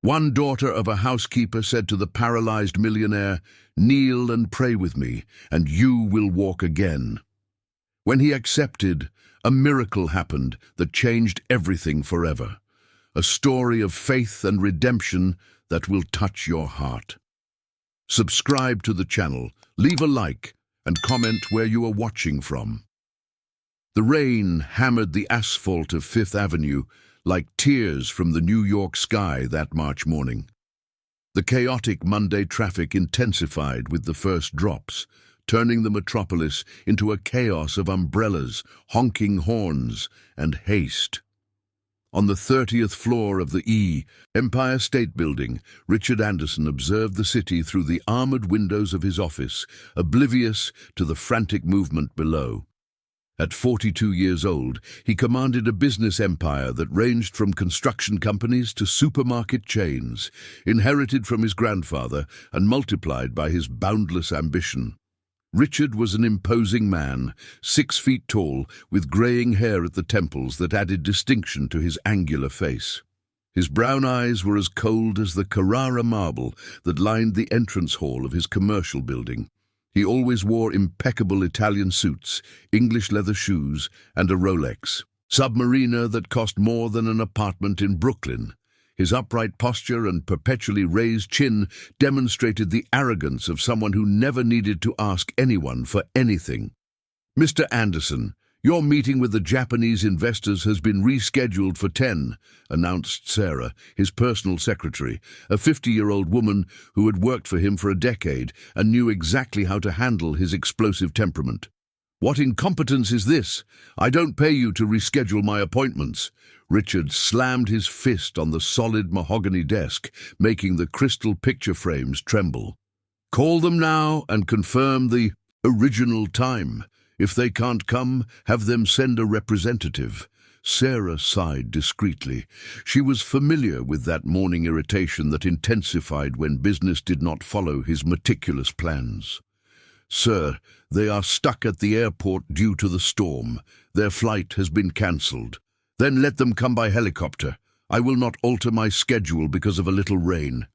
One daughter of a housekeeper said to the paralyzed millionaire, "Kneel and pray with me, and you will walk again." When he accepted, a miracle happened that changed everything forever. A story of faith and redemption that will touch your heart. Subscribe to the channel, leave a like, and comment where you are watching from. The rain hammered the asphalt of Fifth Avenue like tears from the New York sky that March morning. The chaotic Monday traffic intensified with the first drops, turning the metropolis into a chaos of umbrellas, honking horns, and haste. On the 30th floor of the Empire State Building, Richard Anderson observed the city through the armored windows of his office, oblivious to the frantic movement below. At 42 years old, he commanded a business empire that ranged from construction companies to supermarket chains, inherited from his grandfather and multiplied by his boundless ambition. Richard was an imposing man, 6 feet tall, with graying hair at the temples that added distinction to his angular face. His brown eyes were as cold as the Carrara marble that lined the entrance hall of his commercial building. He always wore impeccable Italian suits, English leather shoes, and a Rolex Submariner that cost more than an apartment in Brooklyn. His upright posture and perpetually raised chin demonstrated the arrogance of someone who never needed to ask anyone for anything. "Mr. Anderson, your meeting with the Japanese investors has been rescheduled for 10, announced Sarah, his personal secretary, a 50-year-old woman who had worked for him for a decade and knew exactly how to handle his explosive temperament. "What incompetence is this? I don't pay you to reschedule my appointments." Richard slammed his fist on the solid mahogany desk, making the crystal picture frames tremble. "Call them now and confirm the original time. If they can't come, have them send a representative." Sarah sighed discreetly. She was familiar with that morning irritation that intensified when business did not follow his meticulous plans. "Sir, they are stuck at the airport due to the storm. Their flight has been cancelled." "Then let them come by helicopter. I will not alter my schedule because of a little rain."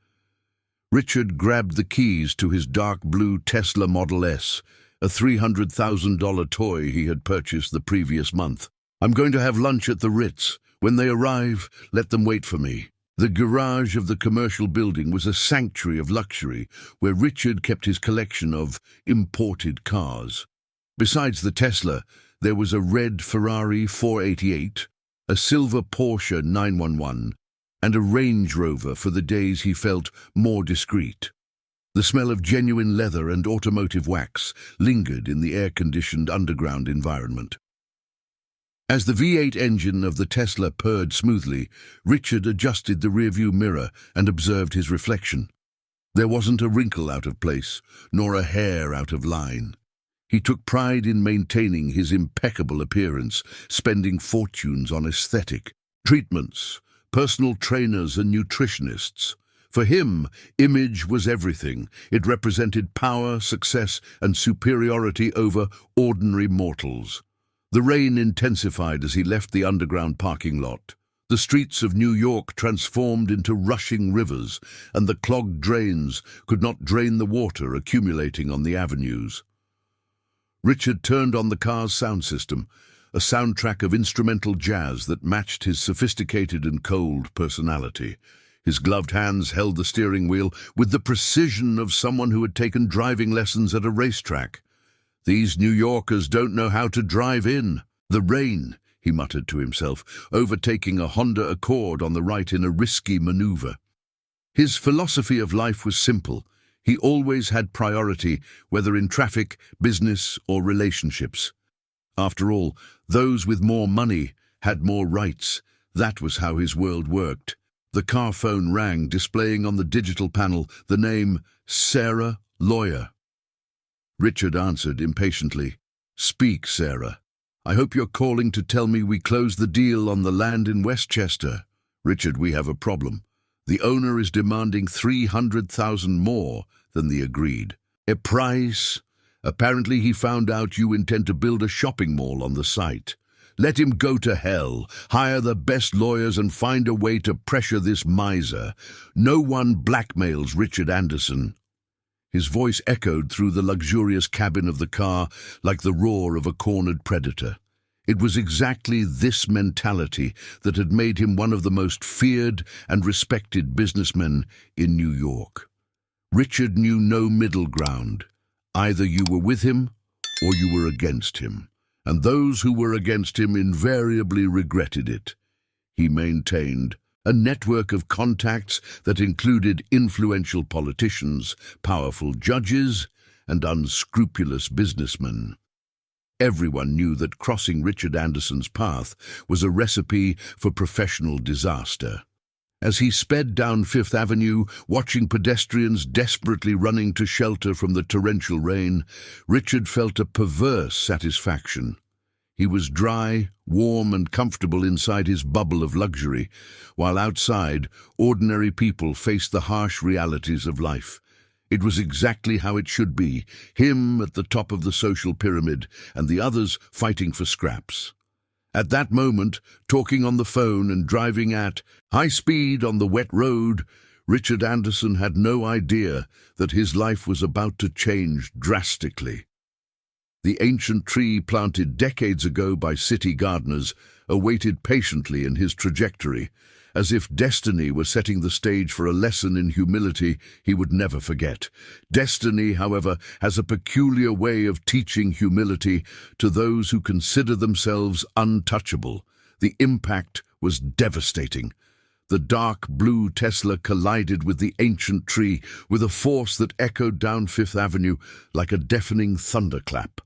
Richard grabbed the keys to his dark blue Tesla Model S, a $300,000 toy he had purchased the previous month. "I'm going to have lunch at the Ritz. When they arrive, let them wait for me." The garage of the commercial building was a sanctuary of luxury where Richard kept his collection of imported cars. Besides the Tesla, there was a red Ferrari 488, a silver Porsche 911, and a Range Rover for the days he felt more discreet. The smell of genuine leather and automotive wax lingered in the air-conditioned underground environment. As the V8 engine of the Tesla purred smoothly, Richard adjusted the rearview mirror and observed his reflection. There wasn't a wrinkle out of place, nor a hair out of line. He took pride in maintaining his impeccable appearance, spending fortunes on aesthetic treatments, personal trainers and nutritionists. For him, image was everything. It represented power, success, and superiority over ordinary mortals. The rain intensified as he left the underground parking lot. The streets of New York transformed into rushing rivers, and the clogged drains could not drain the water accumulating on the avenues. Richard turned on the car's sound system, a soundtrack of instrumental jazz that matched his sophisticated and cold personality. His gloved hands held the steering wheel with the precision of someone who had taken driving lessons at a racetrack. "These New Yorkers don't know how to drive in. The rain," he muttered to himself, overtaking a Honda Accord on the right in a risky maneuver. His philosophy of life was simple. He always had priority, whether in traffic, business, or relationships. After all, those with more money had more rights. That was how his world worked. The car phone rang, displaying on the digital panel the name Sarah, lawyer. Richard answered impatiently. "Speak, Sarah. I hope you're calling to tell me we closed the deal on the land in Westchester." "Richard, we have a problem. The owner is demanding $300,000 more than the agreed." "A price?" "Apparently he found out you intend to build a shopping mall on the site. Let him go to hell. Hire the best lawyers and find a way to pressure this miser. No one blackmails Richard Anderson." His voice echoed through the luxurious cabin of the car like the roar of a cornered predator. It was exactly this mentality that had made him one of the most feared and respected businessmen in New York. Richard knew no middle ground. Either you were with him or you were against him, and those who were against him invariably regretted it. He maintained a network of contacts that included influential politicians, powerful judges, and unscrupulous businessmen. Everyone knew that crossing Richard Anderson's path was a recipe for professional disaster. As he sped down Fifth Avenue, watching pedestrians desperately running to shelter from the torrential rain, Richard felt a perverse satisfaction. He was dry, warm, and comfortable inside his bubble of luxury, while outside, ordinary people faced the harsh realities of life. It was exactly how it should be, him at the top of the social pyramid, and the others fighting for scraps. At that moment, talking on the phone and driving at high speed on the wet road, Richard Anderson had no idea that his life was about to change drastically. The ancient tree planted decades ago by city gardeners awaited patiently in his trajectory, as if destiny were setting the stage for a lesson in humility he would never forget. Destiny, however, has a peculiar way of teaching humility to those who consider themselves untouchable. The impact was devastating. The dark blue Tesla collided with the ancient tree with a force that echoed down Fifth Avenue like a deafening thunderclap.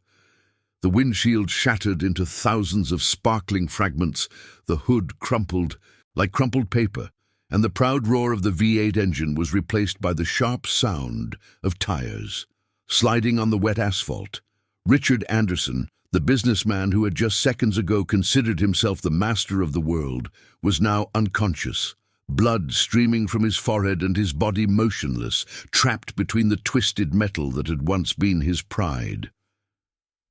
The windshield shattered into thousands of sparkling fragments, the hood crumpled like crumpled paper, and the proud roar of the V8 engine was replaced by the sharp sound of tires sliding on the wet asphalt. Richard Anderson, the businessman who had just seconds ago considered himself the master of the world, was now unconscious, blood streaming from his forehead and his body motionless, trapped between the twisted metal that had once been his pride.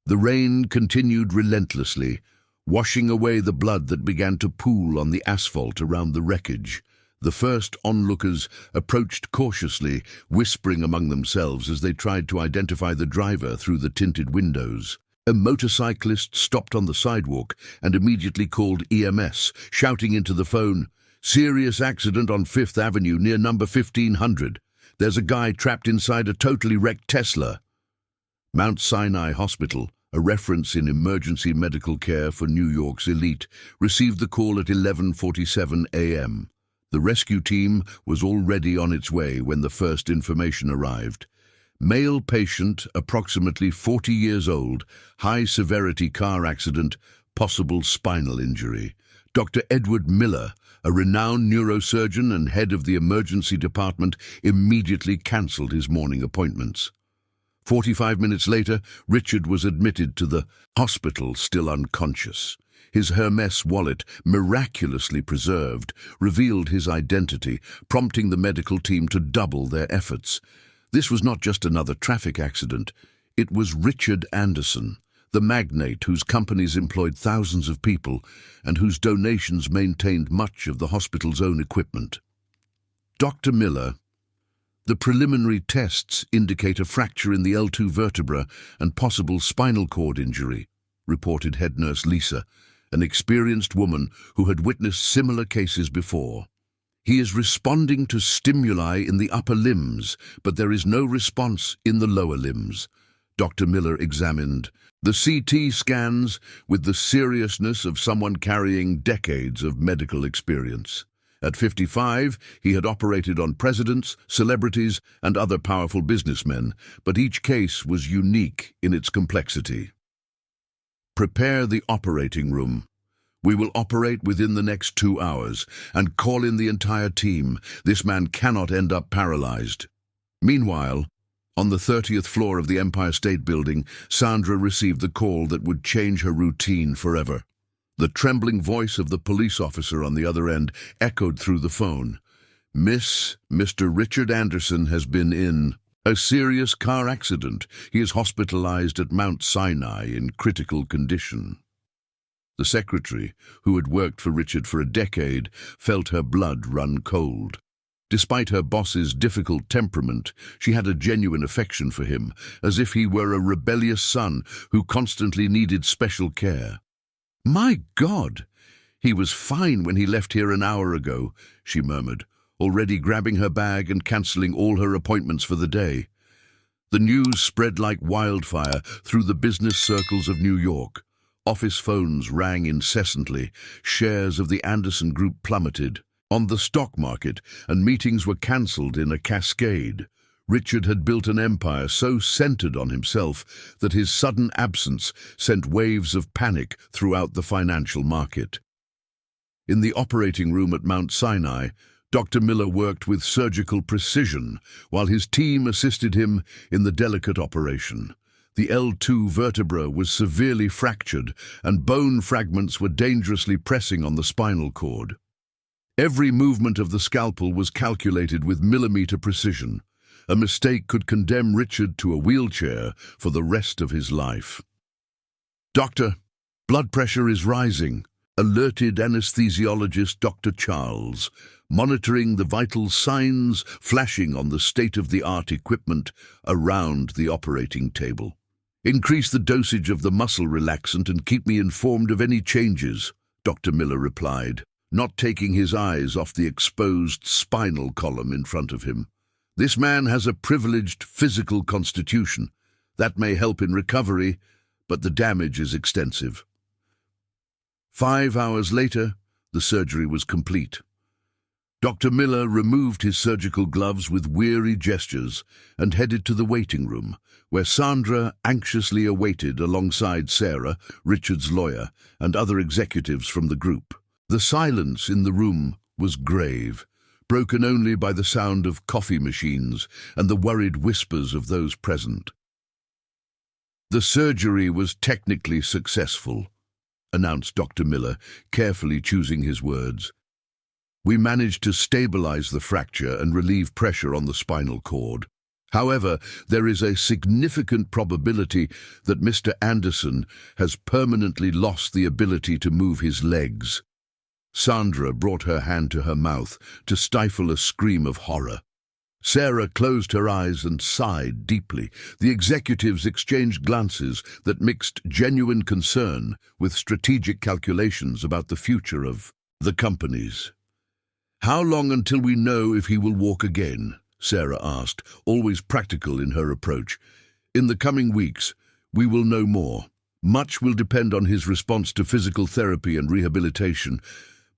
The rain continued relentlessly, washing away the blood that began to pool on the asphalt around the wreckage. The first onlookers approached cautiously, whispering among themselves as they tried to identify the driver through the tinted windows. A motorcyclist stopped on the sidewalk and immediately called EMS, shouting into the phone, "Serious accident on Fifth Avenue near number 1500. There's a guy trapped inside a totally wrecked Tesla." Mount Sinai Hospital, a reference in emergency medical care for New York's elite, received the call at 11:47 a.m. The rescue team was already on its way when the first information arrived. Male patient, approximately 40 years old, high-severity car accident, possible spinal injury. Dr. Edward Miller, a renowned neurosurgeon and head of the emergency department, immediately cancelled his morning appointments. 45 minutes later, Richard was admitted to the hospital, still unconscious. His Hermes wallet, miraculously preserved, revealed his identity, prompting the medical team to double their efforts. This was not just another traffic accident. It was Richard Anderson, the magnate whose companies employed thousands of people and whose donations maintained much of the hospital's own equipment. Dr. Miller, the preliminary tests indicate a fracture in the L2 vertebra and possible spinal cord injury, reported head nurse Lisa, an experienced woman who had witnessed similar cases before. He is responding to stimuli in the upper limbs, but there is no response in the lower limbs. Dr. Miller examined the CT scans with the seriousness of someone carrying decades of medical experience. At 55, he had operated on presidents, celebrities, and other powerful businessmen, but each case was unique in its complexity. Prepare the operating room. We will operate within the next 2 hours, and call in the entire team. This man cannot end up paralyzed. Meanwhile, on the 30th floor of the Empire State Building, Sandra received the call that would change her routine forever. The trembling voice of the police officer on the other end echoed through the phone. Mr. Richard Anderson has been in a serious car accident. He is hospitalized at Mount Sinai in critical condition." The secretary, who had worked for Richard for a decade, felt her blood run cold. Despite her boss's difficult temperament, she had a genuine affection for him, as if he were a rebellious son who constantly needed special care. "My God! He was fine when he left here an hour ago," she murmured, already grabbing her bag and cancelling all her appointments for the day. The news spread like wildfire through the business circles of New York. Office phones rang incessantly, shares of the Anderson Group plummeted on the stock market, and meetings were cancelled in a cascade. Richard had built an empire so centered on himself that his sudden absence sent waves of panic throughout the financial market. In the operating room at Mount Sinai, Dr. Miller worked with surgical precision while his team assisted him in the delicate operation. The L2 vertebra was severely fractured, and bone fragments were dangerously pressing on the spinal cord. Every movement of the scalpel was calculated with millimeter precision. A mistake could condemn Richard to a wheelchair for the rest of his life. "Doctor, blood pressure is rising," alerted anesthesiologist Dr. Charles, monitoring the vital signs flashing on the state-of-the-art equipment around the operating table. "Increase the dosage of the muscle relaxant and keep me informed of any changes," Dr. Miller replied, not taking his eyes off the exposed spinal column in front of him. "This man has a privileged physical constitution. That may help in recovery, but the damage is extensive." 5 hours later, the surgery was complete. Dr. Miller removed his surgical gloves with weary gestures and headed to the waiting room, where Sandra anxiously awaited alongside Sarah, Richard's lawyer, and other executives from the group. The silence in the room was grave, broken only by the sound of coffee machines and the worried whispers of those present. "The surgery was technically successful," announced Dr. Miller, carefully choosing his words. "We managed to stabilize the fracture and relieve pressure on the spinal cord. However, there is a significant probability that Mr. Anderson has permanently lost the ability to move his legs." Sandra brought her hand to her mouth to stifle a scream of horror. Sarah closed her eyes and sighed deeply. The executives exchanged glances that mixed genuine concern with strategic calculations about the future of the companies. "How long until we know if he will walk again?" Sarah asked, always practical in her approach. "In the coming weeks, we will know more. Much will depend on his response to physical therapy and rehabilitation,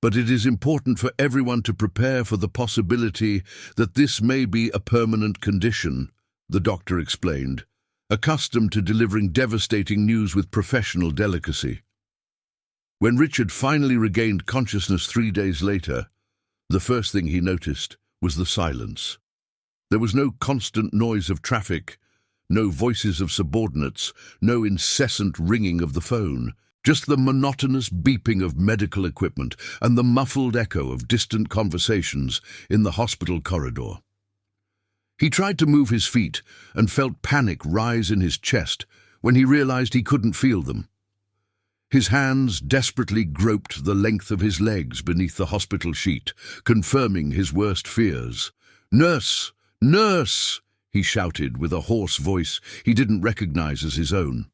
but it is important for everyone to prepare for the possibility that this may be a permanent condition," the doctor explained, accustomed to delivering devastating news with professional delicacy. When Richard finally regained consciousness 3 days later, the first thing he noticed was the silence. There was no constant noise of traffic, no voices of subordinates, no incessant ringing of the phone, just the monotonous beeping of medical equipment and the muffled echo of distant conversations in the hospital corridor. He tried to move his feet and felt panic rise in his chest when he realized he couldn't feel them. His hands desperately groped the length of his legs beneath the hospital sheet, confirming his worst fears. "Nurse! Nurse!" he shouted with a hoarse voice he didn't recognize as his own.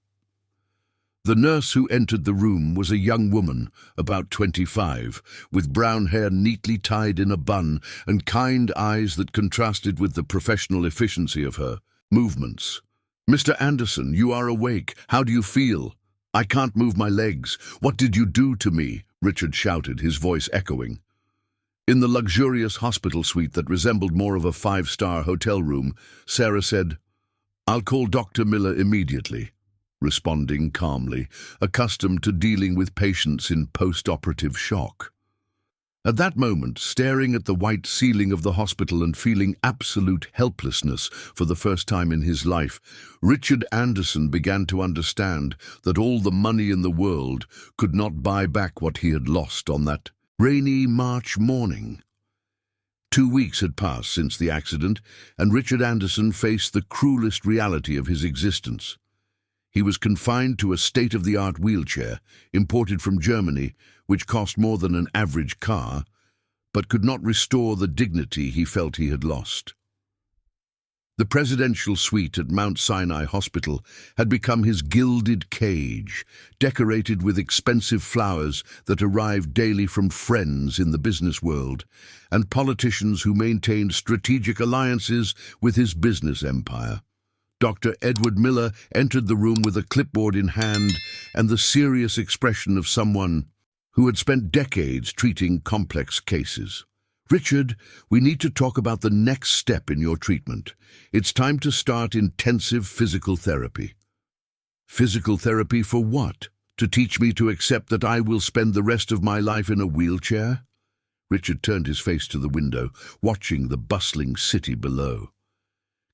The nurse who entered the room was a young woman, about 25, with brown hair neatly tied in a bun and kind eyes that contrasted with the professional efficiency of her movements. "Mr. Anderson, you are awake. How do you feel?" "I can't move my legs. What did you do to me?" Richard shouted, his voice echoing. In the luxurious hospital suite that resembled more of a 5-star hotel room, Sarah said, "I'll call Dr. Miller immediately," responding calmly, accustomed to dealing with patients in post-operative shock. At that moment, staring at the white ceiling of the hospital and feeling absolute helplessness for the first time in his life, Richard Anderson began to understand that all the money in the world could not buy back what he had lost on that rainy March morning. 2 weeks had passed since the accident, and Richard Anderson faced the cruelest reality of his existence. He was confined to a state-of-the-art wheelchair, imported from Germany, which cost more than an average car, but could not restore the dignity he felt he had lost. The presidential suite at Mount Sinai Hospital had become his gilded cage, decorated with expensive flowers that arrived daily from friends in the business world and politicians who maintained strategic alliances with his business empire. Dr. Edward Miller entered the room with a clipboard in hand and the serious expression of someone who had spent decades treating complex cases. "Richard, we need to talk about the next step in your treatment. It's time to start intensive physical therapy." "Physical therapy for what? To teach me to accept that I will spend the rest of my life in a wheelchair?" Richard turned his face to the window, watching the bustling city below.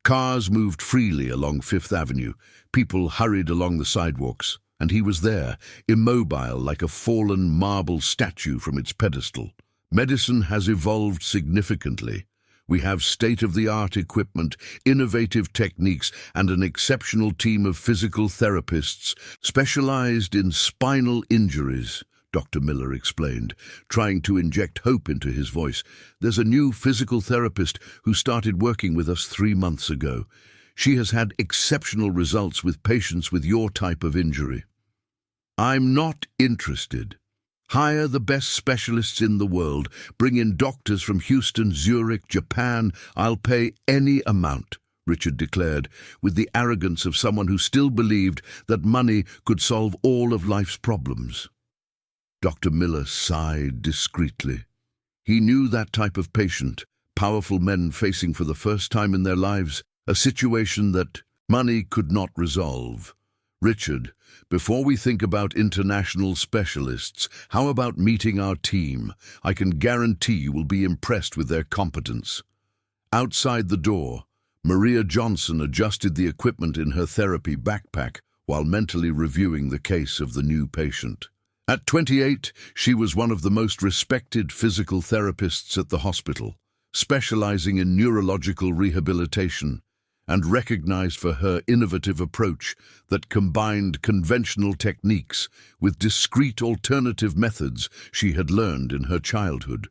Cars moved freely along Fifth Avenue. People hurried along the sidewalks, and he was there, immobile like a fallen marble statue from its pedestal. Medicine has evolved significantly. We have state-of-the-art equipment, innovative techniques, and an exceptional team of physical therapists specialized in spinal injuries, Dr. Miller explained, trying to inject hope into his voice. "There's a new physical therapist who started working with us 3 months ago. She has had exceptional results with patients with your type of injury." "I'm not interested. Hire the best specialists in the world. Bring in doctors from Houston, Zurich, Japan. I'll pay any amount," Richard declared, with the arrogance of someone who still believed that money could solve all of life's problems. Dr. Miller sighed discreetly. He knew that type of patient, powerful men facing for the first time in their lives a situation that money could not resolve. "Richard, before we think about international specialists, how about meeting our team? I can guarantee you will be impressed with their competence." Outside the door, Maria Johnson adjusted the equipment in her therapy backpack while mentally reviewing the case of the new patient. At 28, she was one of the most respected physical therapists at the hospital, specializing in neurological rehabilitation, and recognized for her innovative approach that combined conventional techniques with discrete alternative methods she had learned in her childhood.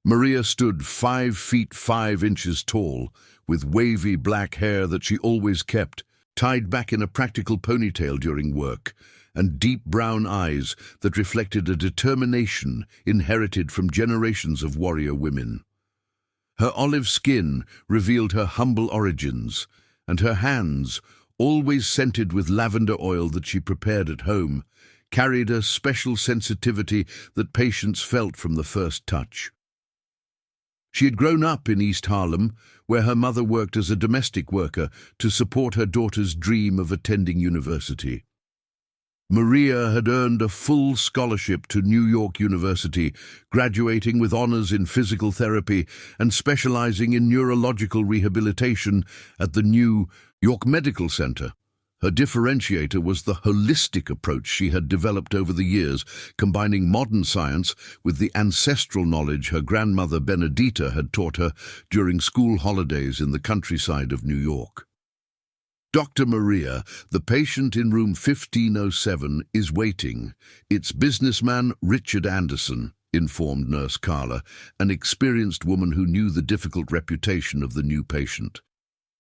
Maria stood 5 feet 5 inches tall, with wavy black hair that she always kept, tied back in a practical ponytail during work, and deep brown eyes that reflected a determination inherited from generations of warrior women. Her olive skin revealed her humble origins, and her hands, always scented with lavender oil that she prepared at home, carried a special sensitivity that patients felt from the first touch. She had grown up in East Harlem, where her mother worked as a domestic worker to support her daughter's dream of attending university. Maria had earned a full scholarship to New York University, graduating with honors in physical therapy and specializing in neurological rehabilitation at the New York Medical Center. Her differentiator was the holistic approach she had developed over the years, combining modern science with the ancestral knowledge her grandmother Benedita had taught her during school holidays in the countryside of New York. "Dr. Maria, the patient in room 1507 is waiting. It's businessman Richard Anderson," informed Nurse Carla, an experienced woman who knew the difficult reputation of the new patient.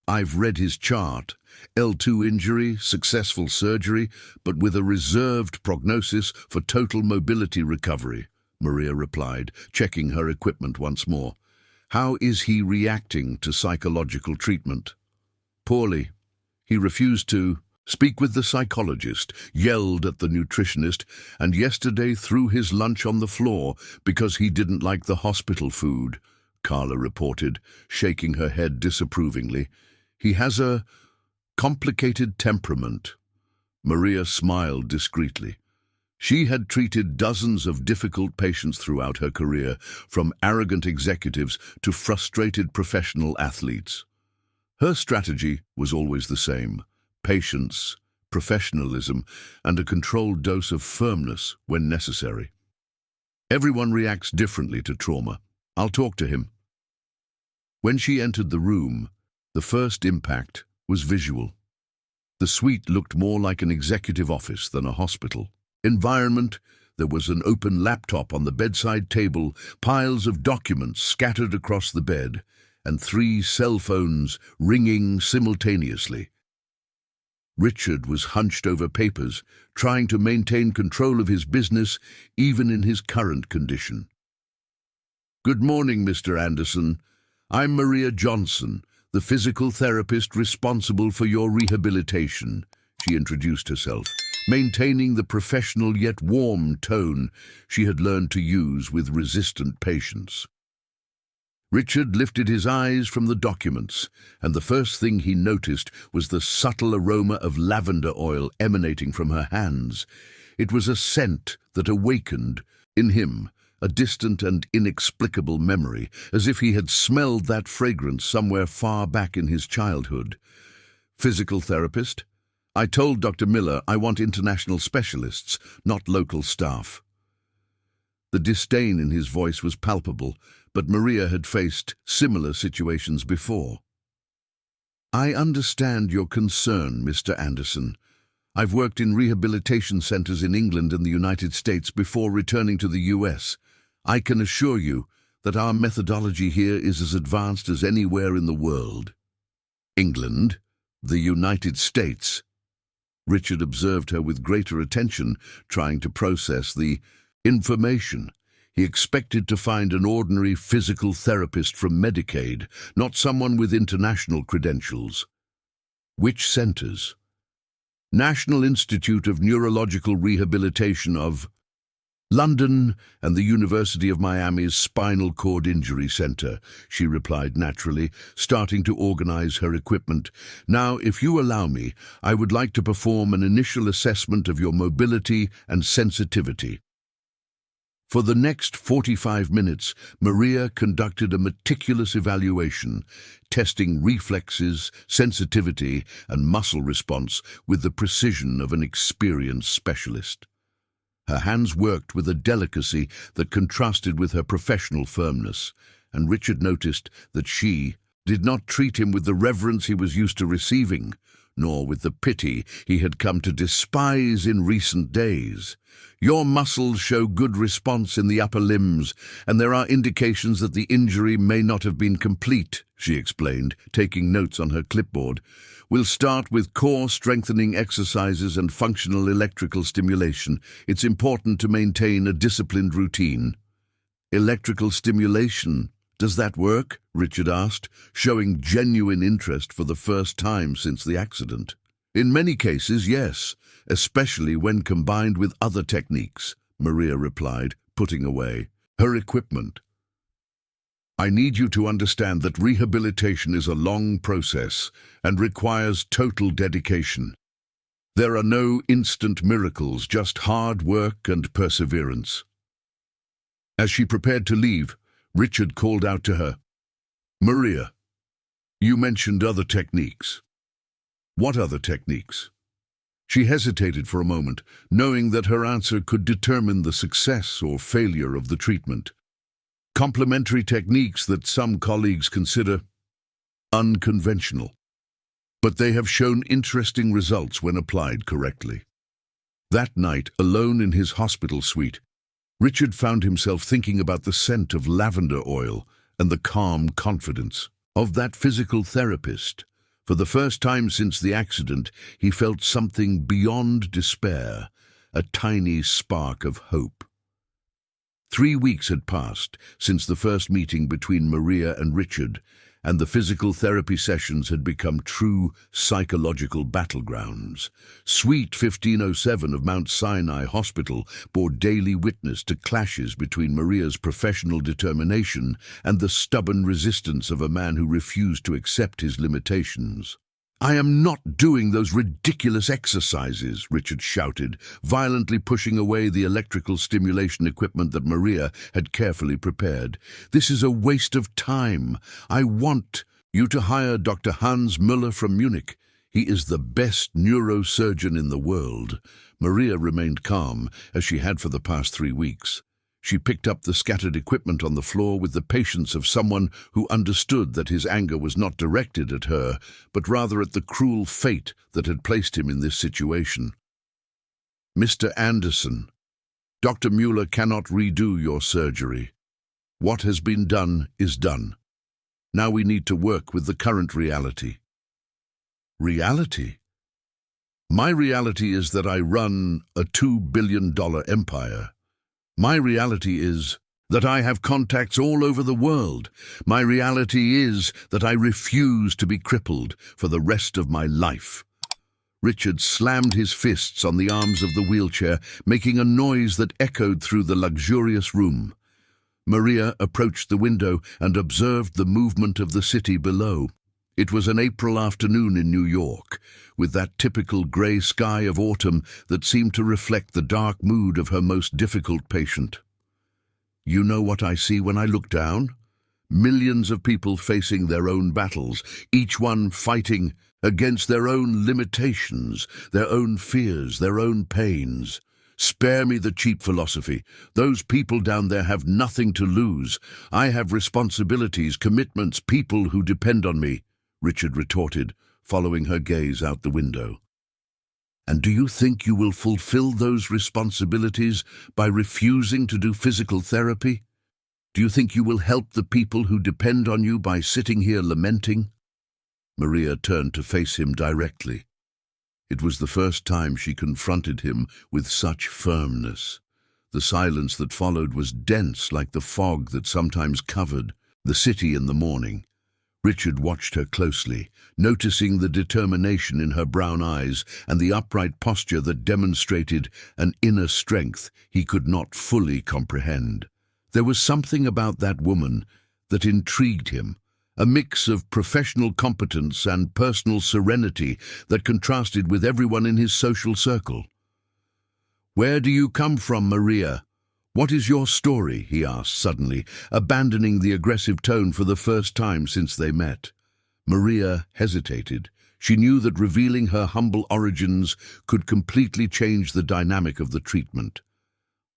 "I've read his chart. L2 injury, successful surgery, but with a reserved prognosis for total mobility recovery," Maria replied, checking her equipment once more. "How is he reacting to psychological treatment?" "Poorly. He refused to speak with the psychologist, yelled at the nutritionist, and yesterday threw his lunch on the floor because he didn't like the hospital food," Carla reported, shaking her head disapprovingly. "He has a complicated temperament." Maria smiled discreetly. She had treated dozens of difficult patients throughout her career, from arrogant executives to frustrated professional athletes. Her strategy was always the same: patience, professionalism, and a controlled dose of firmness when necessary. "Everyone reacts differently to trauma. I'll talk to him." When she entered the room, the first impact was visual. The suite looked more like an executive office than a hospital. Environment: there was an open laptop on the bedside table, piles of documents scattered across the bed, and 3 cell phones ringing simultaneously. Richard was hunched over papers, trying to maintain control of his business even in his current condition. "Good morning, Mr. Anderson. I'm Maria Johnson, the physical therapist responsible for your rehabilitation," she introduced herself, maintaining the professional yet warm tone she had learned to use with resistant patients. Richard lifted his eyes from the documents, and the first thing he noticed was the subtle aroma of lavender oil emanating from her hands. It was a scent that awakened, in him, a distant and inexplicable memory, as if he had smelled that fragrance somewhere far back in his childhood. "Physical therapist? I told Dr. Miller I want international specialists, not local staff." The disdain in his voice was palpable, but Maria had faced similar situations before. "I understand your concern, Mr. Anderson. I've worked in rehabilitation centers in England and the United States before returning to the US. I can assure you that our methodology here is as advanced as anywhere in the world." "England? The United States?" Richard observed her with greater attention, trying to process the information. He expected to find an ordinary physical therapist from Medicaid, not someone with international credentials. "Which centers?" "National Institute of Neurological Rehabilitation of London and the University of Miami's Spinal Cord Injury Center," she replied naturally, starting to organize her equipment. "Now, if you allow me, I would like to perform an initial assessment of your mobility and sensitivity." For the next 45 minutes, Maria conducted a meticulous evaluation, testing reflexes, sensitivity, and muscle response with the precision of an experienced specialist. Her hands worked with a delicacy that contrasted with her professional firmness, and Richard noticed that she did not treat him with the reverence he was used to receiving, nor with the pity he had come to despise in recent days. "Your muscles show good response in the upper limbs, and there are indications that the injury may not have been complete," she explained, taking notes on her clipboard. "We'll start with core strengthening exercises and functional electrical stimulation. It's important to maintain a disciplined routine." "Electrical stimulation? Does that work?" Richard asked, showing genuine interest for the first time since the accident. "In many cases, yes, especially when combined with other techniques," Maria replied, putting away her equipment. "I need you to understand that rehabilitation is a long process and requires total dedication. There are no instant miracles, just hard work and perseverance." As she prepared to leave, Richard called out to her, "Maria, you mentioned other techniques. What other techniques?" She hesitated for a moment, knowing that her answer could determine the success or failure of the treatment. "Complementary techniques that some colleagues consider unconventional, but they have shown interesting results when applied correctly." That night, alone in his hospital suite, Richard found himself thinking about the scent of lavender oil and the calm confidence of that physical therapist. For the first time since the accident, he felt something beyond despair, a tiny spark of hope. 3 weeks had passed since the first meeting between Maria and Richard, and the physical therapy sessions had become true psychological battlegrounds. Suite 1507 of Mount Sinai Hospital bore daily witness to clashes between Maria's professional determination and the stubborn resistance of a man who refused to accept his limitations. "I am not doing those ridiculous exercises," Richard shouted, violently pushing away the electrical stimulation equipment that Maria had carefully prepared. "This is a waste of time. I want you to hire Dr. Hans Müller from Munich. He is the best neurosurgeon in the world." Maria remained calm, as she had for the past 3 weeks. She picked up the scattered equipment on the floor with the patience of someone who understood that his anger was not directed at her, but rather at the cruel fate that had placed him in this situation. "Mr. Anderson, Dr. Mueller cannot redo your surgery. What has been done is done. Now we need to work with the current reality." Reality? My reality is that I run a $2 billion empire. My reality is that I have contacts all over the world. My reality is that I refuse to be crippled for the rest of my life. Richard slammed his fists on the arms of the wheelchair, making a noise that echoed through the luxurious room. Maria approached the window and observed the movement of the city below. It was an April afternoon in New York, with that typical grey sky of autumn that seemed to reflect the dark mood of her most difficult patient. "You know what I see when I look down? Millions of people facing their own battles, each one fighting against their own limitations, their own fears, their own pains. Spare me the cheap philosophy. Those people down there have nothing to lose. I have responsibilities, commitments, people who depend on me," Richard retorted, following her gaze out the window. "And do you think you will fulfill those responsibilities by refusing to do physical therapy? Do you think you will help the people who depend on you by sitting here lamenting?" Maria turned to face him directly. It was the first time she confronted him with such firmness. The silence that followed was dense, like the fog that sometimes covered the city in the morning. Richard watched her closely, noticing the determination in her brown eyes and the upright posture that demonstrated an inner strength he could not fully comprehend. There was something about that woman that intrigued him, a mix of professional competence and personal serenity that contrasted with everyone in his social circle. "Where do you come from, Maria? What is your story?" he asked suddenly, abandoning the aggressive tone for the first time since they met. Maria hesitated. She knew that revealing her humble origins could completely change the dynamic of the treatment.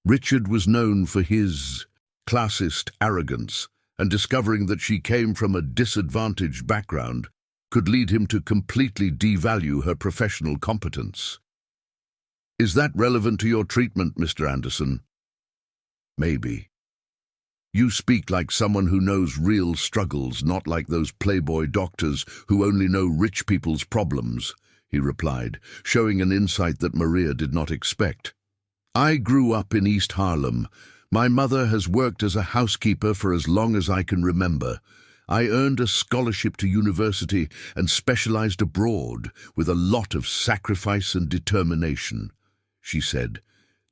Richard was known for his classist arrogance, and discovering that she came from a disadvantaged background could lead him to completely devalue her professional competence. "Is that relevant to your treatment, Mr. Anderson?" "Maybe. You speak like someone who knows real struggles, not like those playboy doctors who only know rich people's problems," he replied, showing an insight that Maria did not expect. "I grew up in East Harlem. My mother has worked as a housekeeper for as long as I can remember. I earned a scholarship to university and specialized abroad with a lot of sacrifice and determination," she said,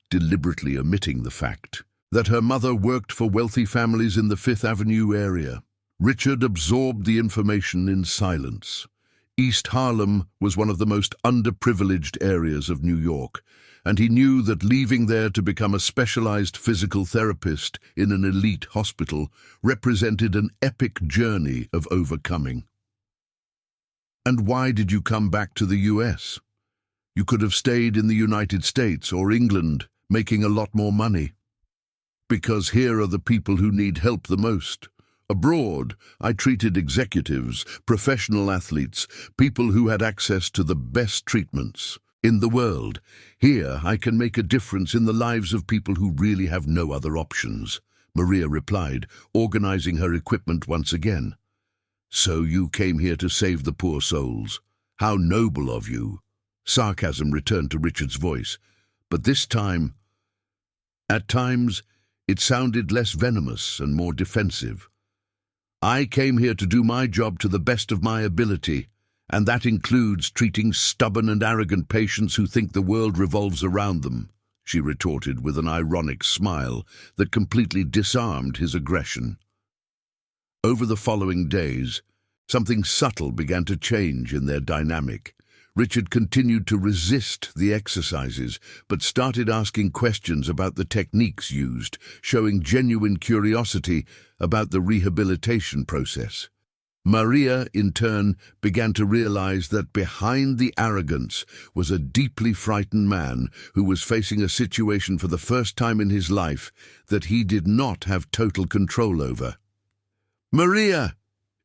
deliberately omitting the fact that her mother worked for wealthy families in the Fifth Avenue area. Richard absorbed the information in silence. East Harlem was one of the most underprivileged areas of New York, and he knew that leaving there to become a specialized physical therapist in an elite hospital represented an epic journey of overcoming. "And why did you come back to the US? You could have stayed in the United States or England, making a lot more money." "Because here are the people who need help the most. Abroad, I treated executives, professional athletes, people who had access to the best treatments in the world. Here, I can make a difference in the lives of people who really have no other options," Maria replied, organizing her equipment once again. "So you came here to save the poor souls. How noble of you." Sarcasm returned to Richard's voice, but this time, at times, it sounded less venomous and more defensive. "I came here to do my job to the best of my ability, and that includes treating stubborn and arrogant patients who think the world revolves around them," she retorted with an ironic smile that completely disarmed his aggression. Over the following days, something subtle began to change in their dynamic. Richard continued to resist the exercises, but started asking questions about the techniques used, showing genuine curiosity about the rehabilitation process. Maria, in turn, began to realize that behind the arrogance was a deeply frightened man who was facing a situation for the first time in his life that he did not have total control over. "Maria,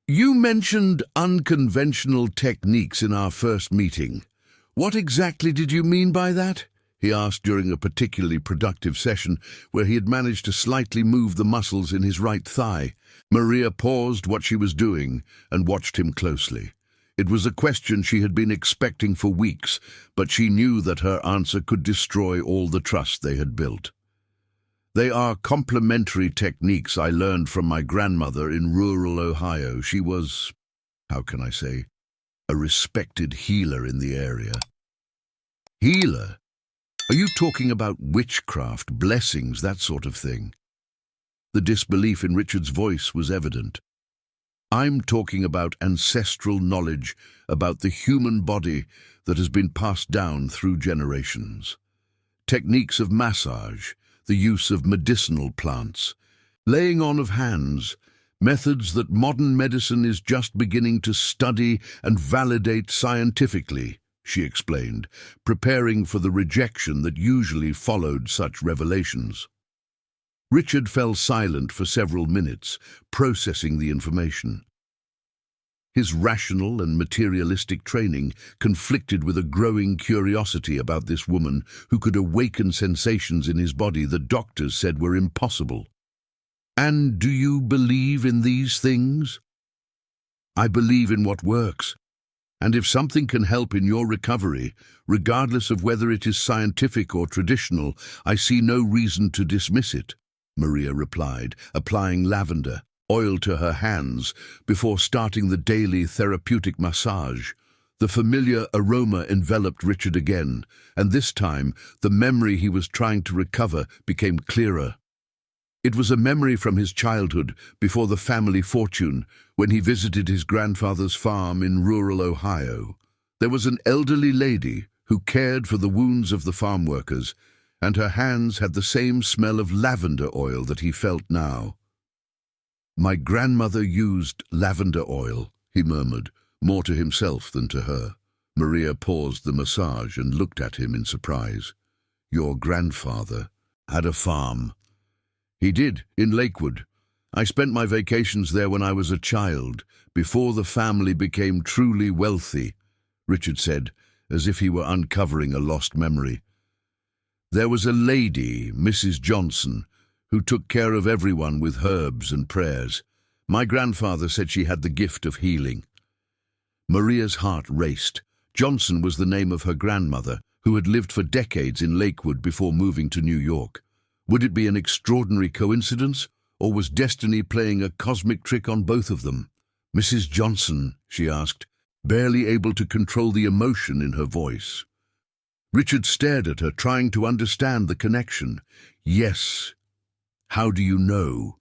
you mentioned unconventional techniques in our first meeting. What exactly did you mean by that?" he asked during a particularly productive session where he had managed to slightly move the muscles in his right thigh. Maria paused what she was doing and watched him closely. It was a question she had been expecting for weeks, but she knew that her answer could destroy all the trust they had built. "They are complementary techniques I learned from my grandmother in rural Ohio. She was, how can I say, a respected healer in the area." "Healer? Are you talking about witchcraft, blessings, that sort of thing?" The disbelief in Richard's voice was evident. "I'm talking about ancestral knowledge about the human body that has been passed down through generations. Techniques of massage, the use of medicinal plants, laying on of hands, methods that modern medicine is just beginning to study and validate scientifically," she explained, preparing for the rejection that usually followed such revelations. Richard fell silent for several minutes, processing the information. His rational and materialistic training conflicted with a growing curiosity about this woman who could awaken sensations in his body that doctors said were impossible. "And do you believe in these things?" "I believe in what works. And if something can help in your recovery, regardless of whether it is scientific or traditional, I see no reason to dismiss it," Maria replied, applying lavender oil to her hands before starting the daily therapeutic massage. The familiar aroma enveloped Richard again, and this time the memory he was trying to recover became clearer. It was a memory from his childhood before the family fortune, when he visited his grandfather's farm in rural Ohio. There was an elderly lady who cared for the wounds of the farm workers, and her hands had the same smell of lavender oil that he felt now. "My grandmother used lavender oil," he murmured, more to himself than to her. Maria paused the massage and looked at him in surprise. "Your grandfather had a farm?" "He did, in Lakewood. I spent my vacations there when I was a child, before the family became truly wealthy," Richard said, as if he were uncovering a lost memory. "There was a lady, Mrs. Johnson, who took care of everyone with herbs and prayers. My grandfather said she had the gift of healing." Maria's heart raced. Johnson was the name of her grandmother, who had lived for decades in Lakewood before moving to New York. Would it be an extraordinary coincidence, or was destiny playing a cosmic trick on both of them? "Mrs. Johnson," she asked, barely able to control the emotion in her voice. Richard stared at her, trying to understand the connection. "Yes. How do you know?"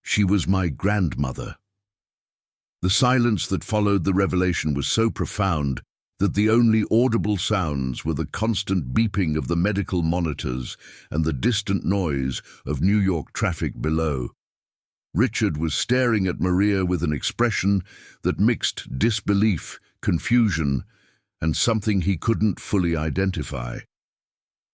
"She was my grandmother." The silence that followed the revelation was so profound that the only audible sounds were the constant beeping of the medical monitors and the distant noise of New York traffic below. Richard was staring at Maria with an expression that mixed disbelief, confusion, and something he couldn't fully identify.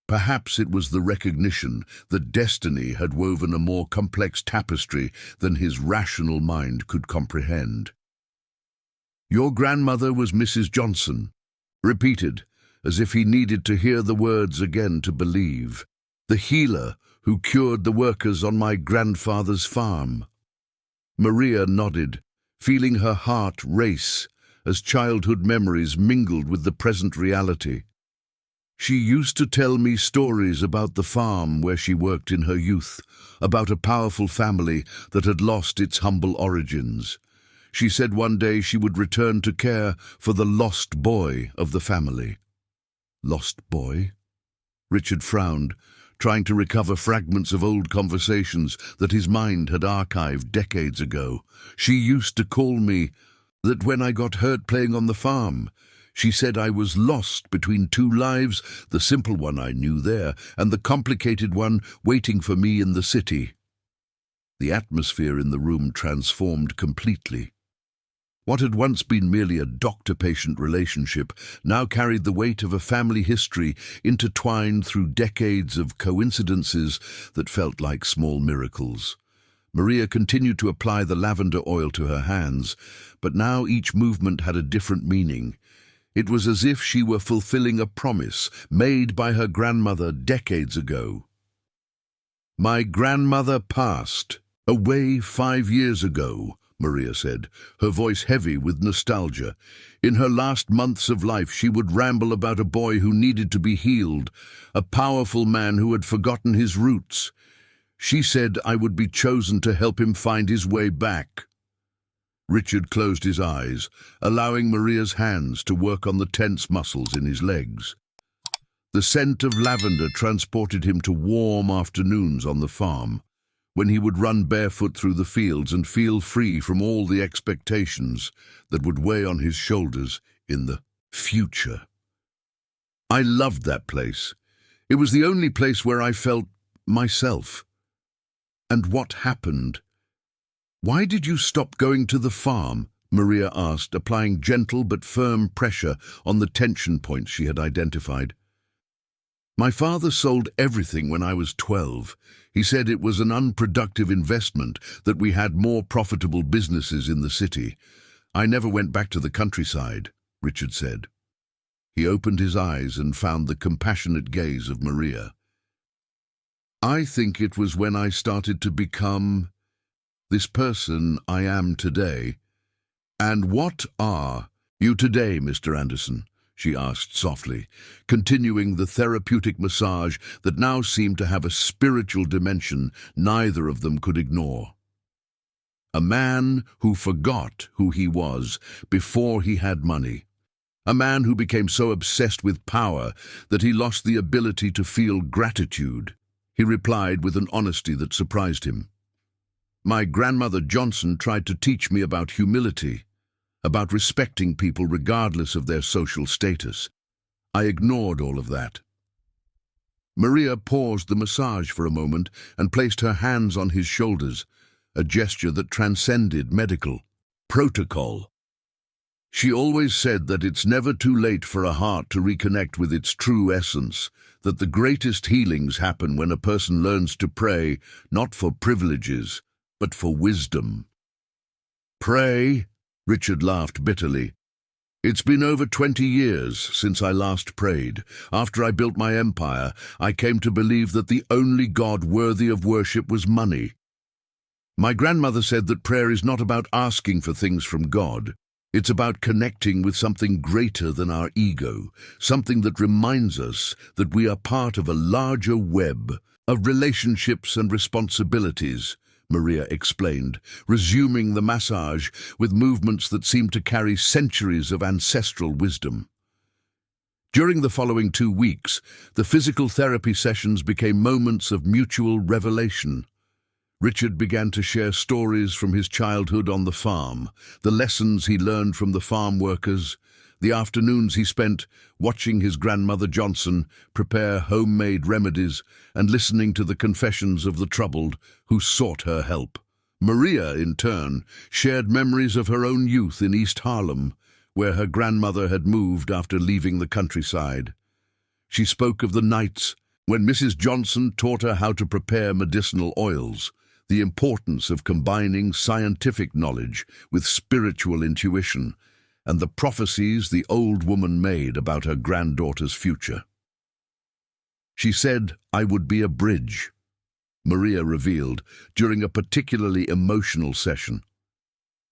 Perhaps it was the recognition that destiny had woven a more complex tapestry than his rational mind could comprehend. "Your grandmother was Mrs. Johnson," repeated, as if he needed to hear the words again to believe. "The healer who cured the workers on my grandfather's farm." Maria nodded, feeling her heart race as childhood memories mingled with the present reality. "She used to tell me stories about the farm where she worked in her youth, about a powerful family that had lost its humble origins. She said one day she would return to care for the lost boy of the family." "Lost boy?" Richard frowned, trying to recover fragments of old conversations that his mind had archived decades ago. "She used to call me that when I got hurt playing on the farm. She said I was lost between two lives, the simple one I knew there, and the complicated one waiting for me in the city." The atmosphere in the room transformed completely. What had once been merely a doctor-patient relationship now carried the weight of a family history intertwined through decades of coincidences that felt like small miracles. Maria continued to apply the lavender oil to her hands, but now each movement had a different meaning. It was as if she were fulfilling a promise made by her grandmother decades ago. "My grandmother passed away 5 years ago," Maria said, her voice heavy with nostalgia. "In her last months of life, she would ramble about a boy who needed to be healed, a powerful man who had forgotten his roots. She said I would be chosen to help him find his way back." Richard closed his eyes, allowing Maria's hands to work on the tense muscles in his legs. The scent of lavender transported him to warm afternoons on the farm, when he would run barefoot through the fields and feel free from all the expectations that would weigh on his shoulders in the future. "I loved that place. It was the only place where I felt myself." "And what happened? Why did you stop going to the farm?" Maria asked, applying gentle but firm pressure on the tension points she had identified. "My father sold everything when I was 12. He said it was an unproductive investment, that we had more profitable businesses in the city. I never went back to the countryside," Richard said. He opened his eyes and found the compassionate gaze of Maria. "I think it was when I started to become this person I am today." "And what are you today, Mr. Anderson?" she asked softly, continuing the therapeutic massage that now seemed to have a spiritual dimension neither of them could ignore. "A man who forgot who he was before he had money. A man who became so obsessed with power that he lost the ability to feel gratitude," he replied with an honesty that surprised him. "My grandmother Johnson tried to teach me about humility, about respecting people regardless of their social status. I ignored all of that." Maria paused the massage for a moment and placed her hands on his shoulders, a gesture that transcended medical protocol. "She always said that it's never too late for a heart to reconnect with its true essence, that the greatest healings happen when a person learns to pray, not for privileges, but for wisdom." "Pray?" Richard laughed bitterly. "It's been over 20 years since I last prayed. After I built my empire, I came to believe that the only God worthy of worship was money. My grandmother said that prayer is not about asking for things from God. It's about connecting with something greater than our ego, something that reminds us that we are part of a larger web of relationships and responsibilities," Maria explained, resuming the massage with movements that seemed to carry centuries of ancestral wisdom. During the following 2 weeks, the physical therapy sessions became moments of mutual revelation. Richard began to share stories from his childhood on the farm, the lessons he learned from the farm workers, the afternoons he spent watching his grandmother Johnson prepare homemade remedies and listening to the confessions of the troubled who sought her help. Maria, in turn, shared memories of her own youth in East Harlem, where her grandmother had moved after leaving the countryside. She spoke of the nights when Mrs. Johnson taught her how to prepare medicinal oils, the importance of combining scientific knowledge with spiritual intuition, and the prophecies the old woman made about her granddaughter's future. "She said I would be a bridge," Maria revealed during a particularly emotional session.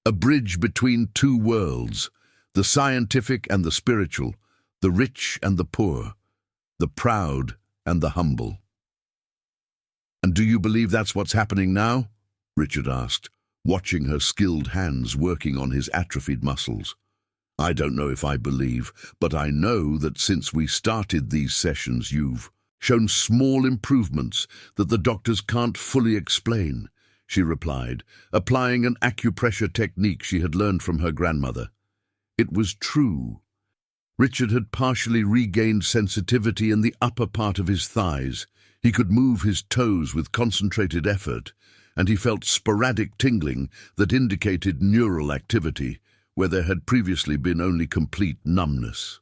"A bridge between two worlds, the scientific and the spiritual, the rich and the poor, the proud and the humble." "And do you believe that's what's happening now?" Richard asked, watching her skilled hands working on his atrophied muscles. "I don't know if I believe, but I know that since we started these sessions you've shown small improvements that the doctors can't fully explain," she replied, applying an acupressure technique she had learned from her grandmother. It was true. Richard had partially regained sensitivity in the upper part of his thighs. He could move his toes with concentrated effort, and he felt sporadic tingling that indicated neural activity, where there had previously been only complete numbness.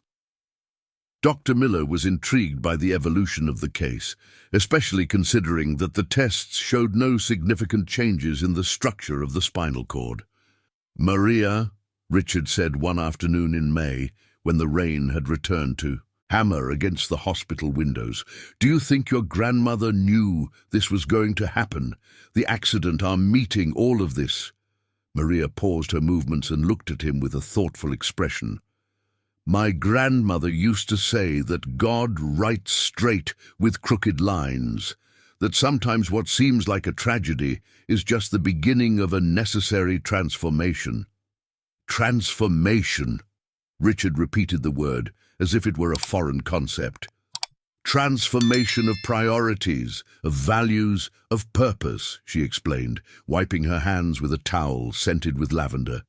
Dr. Miller was intrigued by the evolution of the case, especially considering that the tests showed no significant changes in the structure of the spinal cord. "Maria," Richard said one afternoon in May, when the rain had returned to hammer against the hospital windows, "do you think your grandmother knew this was going to happen? The accident, our meeting, all of this?" Maria paused her movements and looked at him with a thoughtful expression. "My grandmother used to say that God writes straight with crooked lines, that sometimes what seems like a tragedy is just the beginning of a necessary transformation." Transformation. Richard repeated the word, as if it were a foreign concept. "Transformation of priorities, of values, of purpose," she explained, wiping her hands with a towel scented with lavender.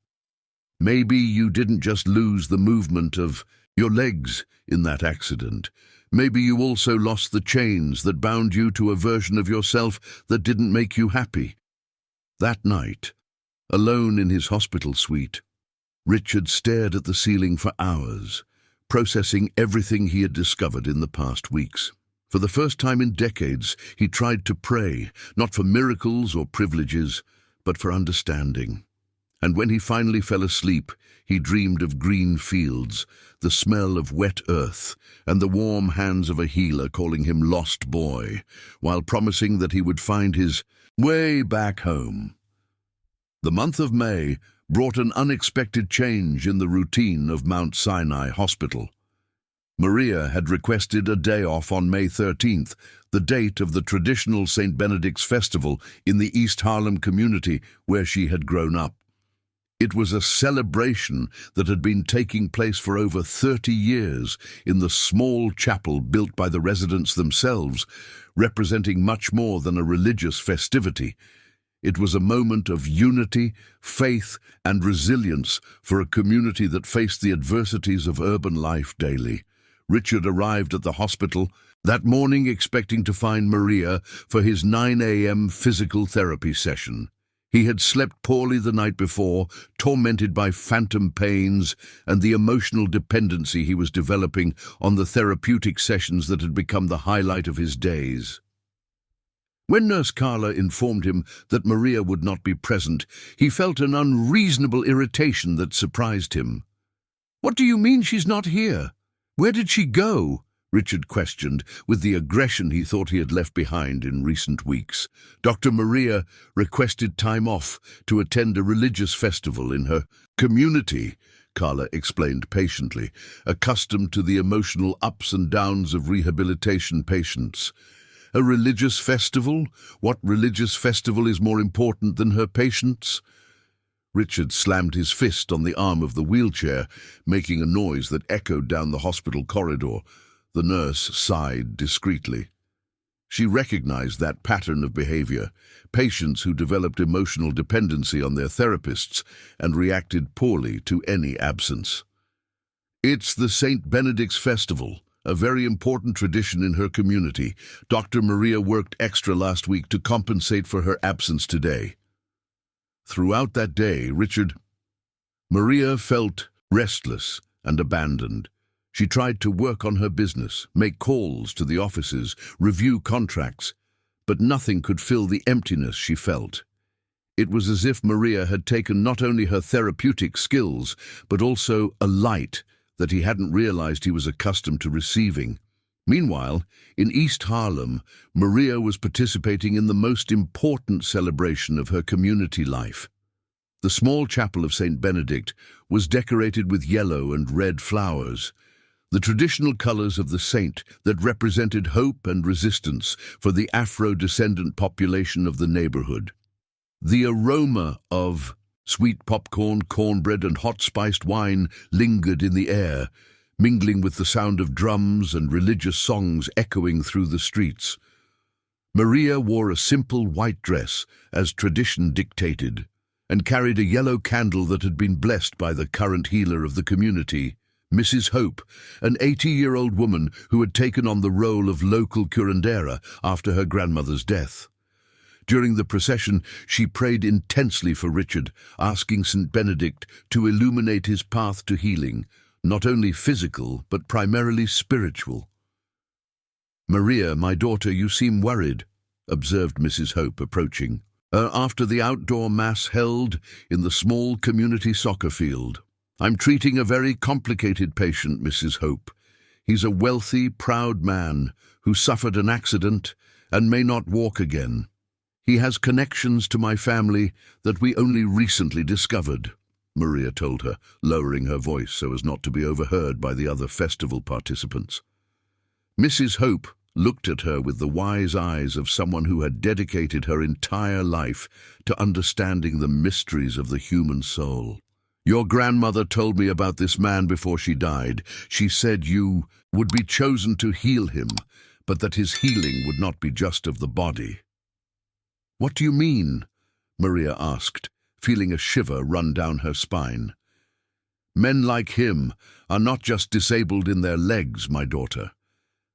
"Maybe you didn't just lose the movement of your legs in that accident. Maybe you also lost the chains that bound you to a version of yourself that didn't make you happy." That night, alone in his hospital suite, Richard stared at the ceiling for hours, processing everything he had discovered in the past weeks. For the first time in decades, he tried to pray, not for miracles or privileges, but for understanding. And when he finally fell asleep, he dreamed of green fields, the smell of wet earth, and the warm hands of a healer calling him lost boy, while promising that he would find his way back home. The month of May brought an unexpected change in the routine of Mount Sinai Hospital. Maria had requested a day off on May 13th, the date of the traditional St. Benedict's festival in the East Harlem community where she had grown up. It was a celebration that had been taking place for over 30 years in the small chapel built by the residents themselves, representing much more than a religious festivity. It was a moment of unity, faith, and resilience for a community that faced the adversities of urban life daily. Richard arrived at the hospital that morning expecting to find Maria for his 9 a.m. physical therapy session. He had slept poorly the night before, tormented by phantom pains and the emotional dependency he was developing on the therapeutic sessions that had become the highlight of his days. When Nurse Carla informed him that Maria would not be present, he felt an unreasonable irritation that surprised him. "What do you mean she's not here? Where did she go?" Richard questioned, with the aggression he thought he had left behind in recent weeks. Dr. Maria requested time off to attend a religious festival in her community, Carla explained patiently, accustomed to the emotional ups and downs of rehabilitation patients. "A religious festival? What religious festival is more important than her patients?" Richard slammed his fist on the arm of the wheelchair, making a noise that echoed down the hospital corridor. The nurse sighed discreetly. She recognized that pattern of behavior, patients who developed emotional dependency on their therapists and reacted poorly to any absence. "It's the St. Benedict's Festival, a very important tradition in her community. Dr. Maria worked extra last week to compensate for her absence today." Throughout that day, Maria felt restless and abandoned. She tried to work on her business, make calls to the offices, review contracts, but nothing could fill the emptiness she felt. It was as if Maria had taken not only her therapeutic skills, but also a light that he hadn't realized he was accustomed to receiving. Meanwhile, in East Harlem, Maria was participating in the most important celebration of her community life. The small chapel of St. Benedict was decorated with yellow and red flowers, the traditional colors of the saint that represented hope and resistance for the Afro-descendant population of the neighborhood. The aroma of sweet popcorn, cornbread, and hot-spiced wine lingered in the air, mingling with the sound of drums and religious songs echoing through the streets. Maria wore a simple white dress, as tradition dictated, and carried a yellow candle that had been blessed by the current healer of the community, Mrs. Hope, an 80-year-old woman who had taken on the role of local curandera after her grandmother's death. During the procession, she prayed intensely for Richard, asking St. Benedict to illuminate his path to healing, not only physical, but primarily spiritual. "Maria, my daughter, you seem worried," observed Mrs. Hope, approaching. After the outdoor mass held in the small community soccer field. "I'm treating a very complicated patient, Mrs. Hope. He's a wealthy, proud man who suffered an accident and may not walk again. He has connections to my family that we only recently discovered," Maria told her, lowering her voice so as not to be overheard by the other festival participants. Mrs. Hope looked at her with the wise eyes of someone who had dedicated her entire life to understanding the mysteries of the human soul. "Your grandmother told me about this man before she died. She said you would be chosen to heal him, but that his healing would not be just of the body." "What do you mean?" Maria asked, feeling a shiver run down her spine. "Men like him are not just disabled in their legs, my daughter.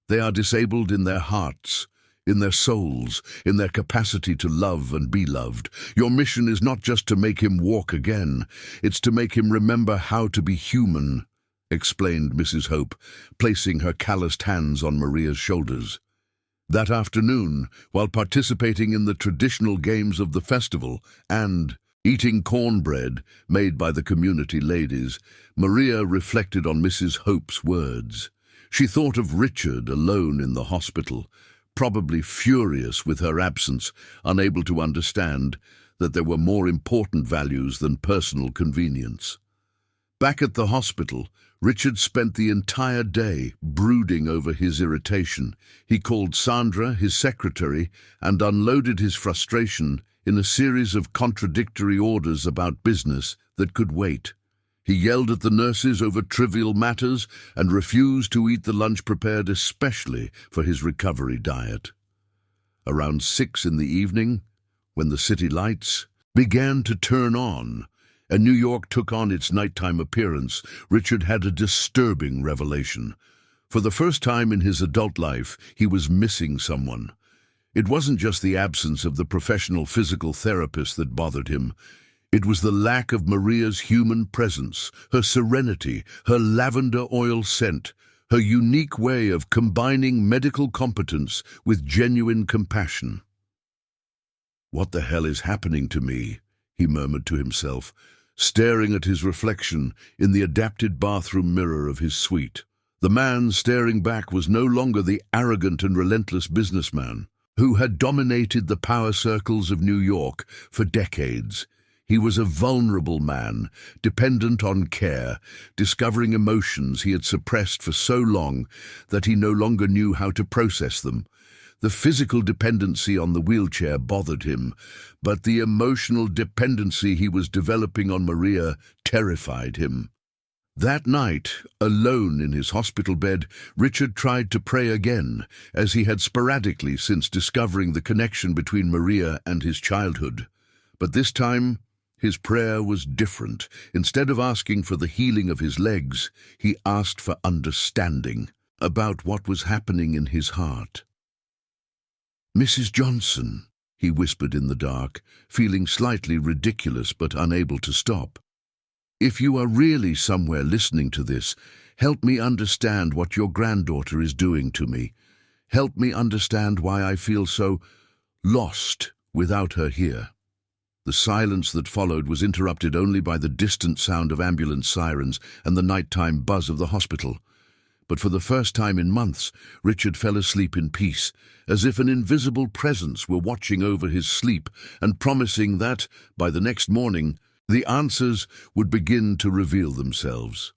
They are disabled in their hearts, in their souls, in their capacity to love and be loved. Your mission is not just to make him walk again, it's to make him remember how to be human," explained Mrs. Hope, placing her calloused hands on Maria's shoulders. That afternoon, while participating in the traditional games of the festival and eating cornbread made by the community ladies, Maria reflected on Mrs. Hope's words. She thought of Richard alone in the hospital, probably furious with her absence, unable to understand that there were more important values than personal convenience. Back at the hospital, Richard spent the entire day brooding over his irritation. He called Sandra, his secretary, and unloaded his frustration in a series of contradictory orders about business that could wait. He yelled at the nurses over trivial matters and refused to eat the lunch prepared especially for his recovery diet. Around 6 in the evening, when the city lights began to turn on, and New York took on its nighttime appearance, Richard had a disturbing revelation. For the first time in his adult life, he was missing someone. It wasn't just the absence of the professional physical therapist that bothered him. It was the lack of Maria's human presence, her serenity, her lavender oil scent, her unique way of combining medical competence with genuine compassion. "What the hell is happening to me?" he murmured to himself, staring at his reflection in the adapted bathroom mirror of his suite. The man staring back was no longer the arrogant and relentless businessman who had dominated the power circles of New York for decades. He was a vulnerable man, dependent on care, discovering emotions he had suppressed for so long that he no longer knew how to process them. The physical dependency on the wheelchair bothered him, but the emotional dependency he was developing on Maria terrified him. That night, alone in his hospital bed, Richard tried to pray again, as he had sporadically since discovering the connection between Maria and his childhood. But this time, his prayer was different. Instead of asking for the healing of his legs, he asked for understanding about what was happening in his heart. "Mrs. Johnson," he whispered in the dark, feeling slightly ridiculous but unable to stop. "If you are really somewhere listening to this, help me understand what your granddaughter is doing to me. Help me understand why I feel so lost without her here." The silence that followed was interrupted only by the distant sound of ambulance sirens and the nighttime buzz of the hospital. But for the first time in months, Richard fell asleep in peace, as if an invisible presence were watching over his sleep and promising that, by the next morning, the answers would begin to reveal themselves.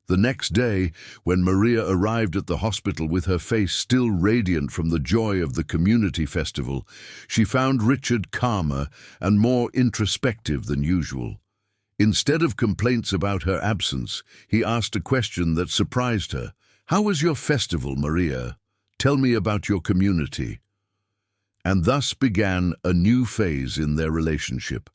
The next day, when Maria arrived at the hospital with her face still radiant from the joy of the community festival, she found Richard calmer and more introspective than usual. Instead of complaints about her absence, he asked a question that surprised her. "How was your festival, Maria? Tell me about your community." And thus began a new phase in their relationship.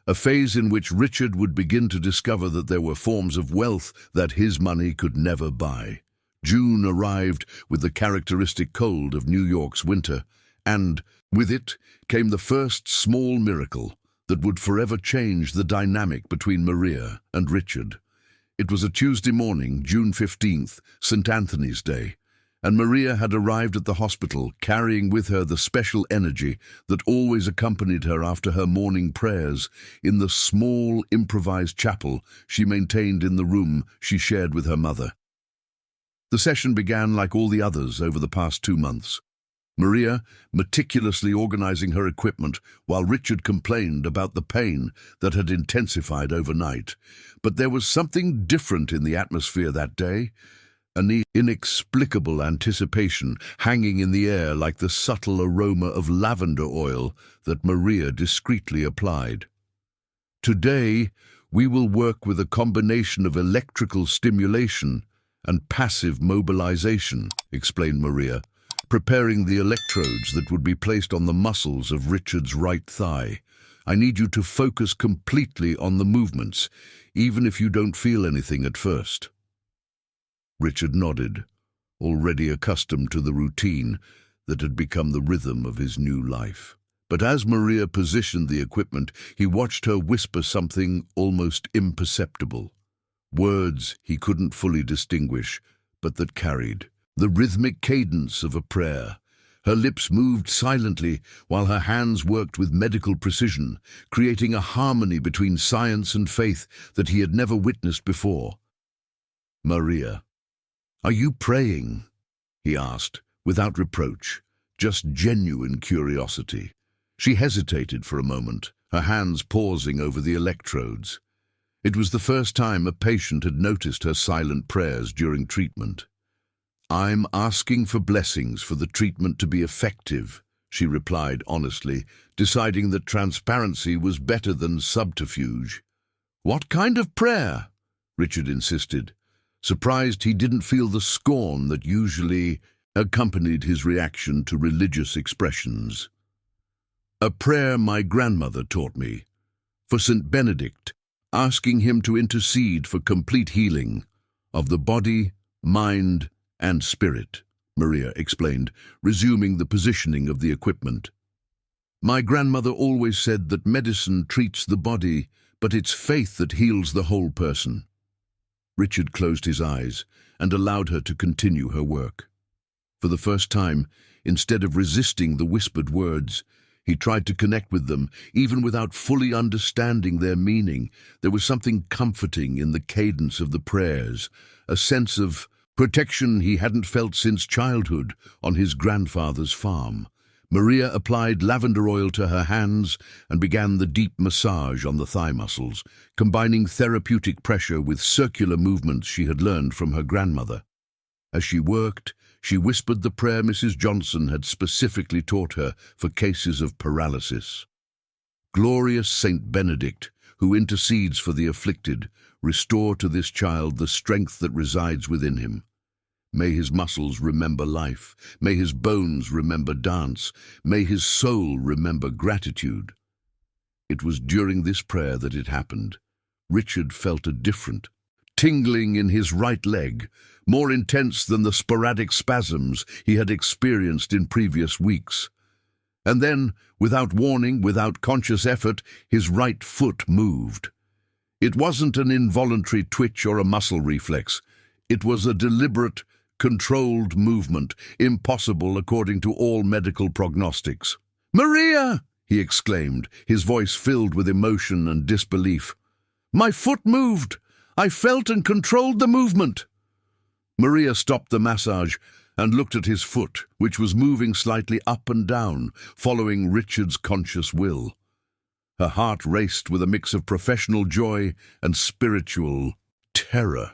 A phase in which Richard would begin to discover that there were forms of wealth that his money could never buy. June arrived with the characteristic cold of New York's winter, and With it came the first small miracle that would forever change the dynamic between Maria and Richard. It was a Tuesday morning, June 15th, St. Anthony's Day, and Maria had arrived at the hospital carrying with her the special energy that always accompanied her after her morning prayers in the small improvised chapel she maintained in the room she shared with her mother. The session began like all the others over the past 2 months. Maria meticulously organizing her equipment while Richard complained about the pain that had intensified overnight. But there was something different in the atmosphere that day, an inexplicable anticipation hanging in the air like the subtle aroma of lavender oil that Maria discreetly applied. Today, we will work with a combination of electrical stimulation and passive mobilization, explained Maria, preparing the electrodes that would be placed on the muscles of Richard's right thigh. I need you to focus completely on the movements, even if you don't feel anything at first. Richard nodded, already accustomed to the routine that had become the rhythm of his new life. But as Maria positioned the equipment, he watched her whisper something almost imperceptible. Words he couldn't fully distinguish, but that carried the rhythmic cadence of a prayer. Her lips moved silently while her hands worked with medical precision, creating a harmony between science and faith that he had never witnessed before. "Maria, are you praying?" he asked, without reproach, just genuine curiosity. She hesitated for a moment, her hands pausing over the electrodes. It was the first time a patient had noticed her silent prayers during treatment. "I'm asking for blessings for the treatment to be effective," she replied honestly, deciding that transparency was better than subterfuge. "What kind of prayer?" Richard insisted, surprised he didn't feel the scorn that usually accompanied his reaction to religious expressions. "A prayer my grandmother taught me, for St. Benedict, asking him to intercede for complete healing of the body, mind, and spirit," Maria explained, resuming the positioning of the equipment. "My grandmother always said that medicine treats the body, but it's faith that heals the whole person." Richard closed his eyes and allowed her to continue her work. For the first time, instead of resisting the whispered words, he tried to connect with them, even without fully understanding their meaning. There was something comforting in the cadence of the prayers, a sense of protection he hadn't felt since childhood on his grandfather's farm. Maria applied lavender oil to her hands and began the deep massage on the thigh muscles, combining therapeutic pressure with circular movements she had learned from her grandmother. As she worked, she whispered the prayer Mrs. Johnson had specifically taught her for cases of paralysis. "Glorious Saint Benedict, who intercedes for the afflicted, restore to this child the strength that resides within him. May his muscles remember life. May his bones remember dance. May his soul remember gratitude." It was during this prayer that it happened. Richard felt a different tingling in his right leg, more intense than the sporadic spasms he had experienced in previous weeks. And then, without warning, without conscious effort, his right foot moved. It wasn't an involuntary twitch or a muscle reflex. It was a deliberate, controlled movement, impossible according to all medical prognostics. "Maria!" he exclaimed, his voice filled with emotion and disbelief. "My foot moved! I felt and controlled the movement!" Maria stopped the massage and looked at his foot, which was moving slightly up and down, following Richard's conscious will. Her heart raced with a mix of professional joy and spiritual terror.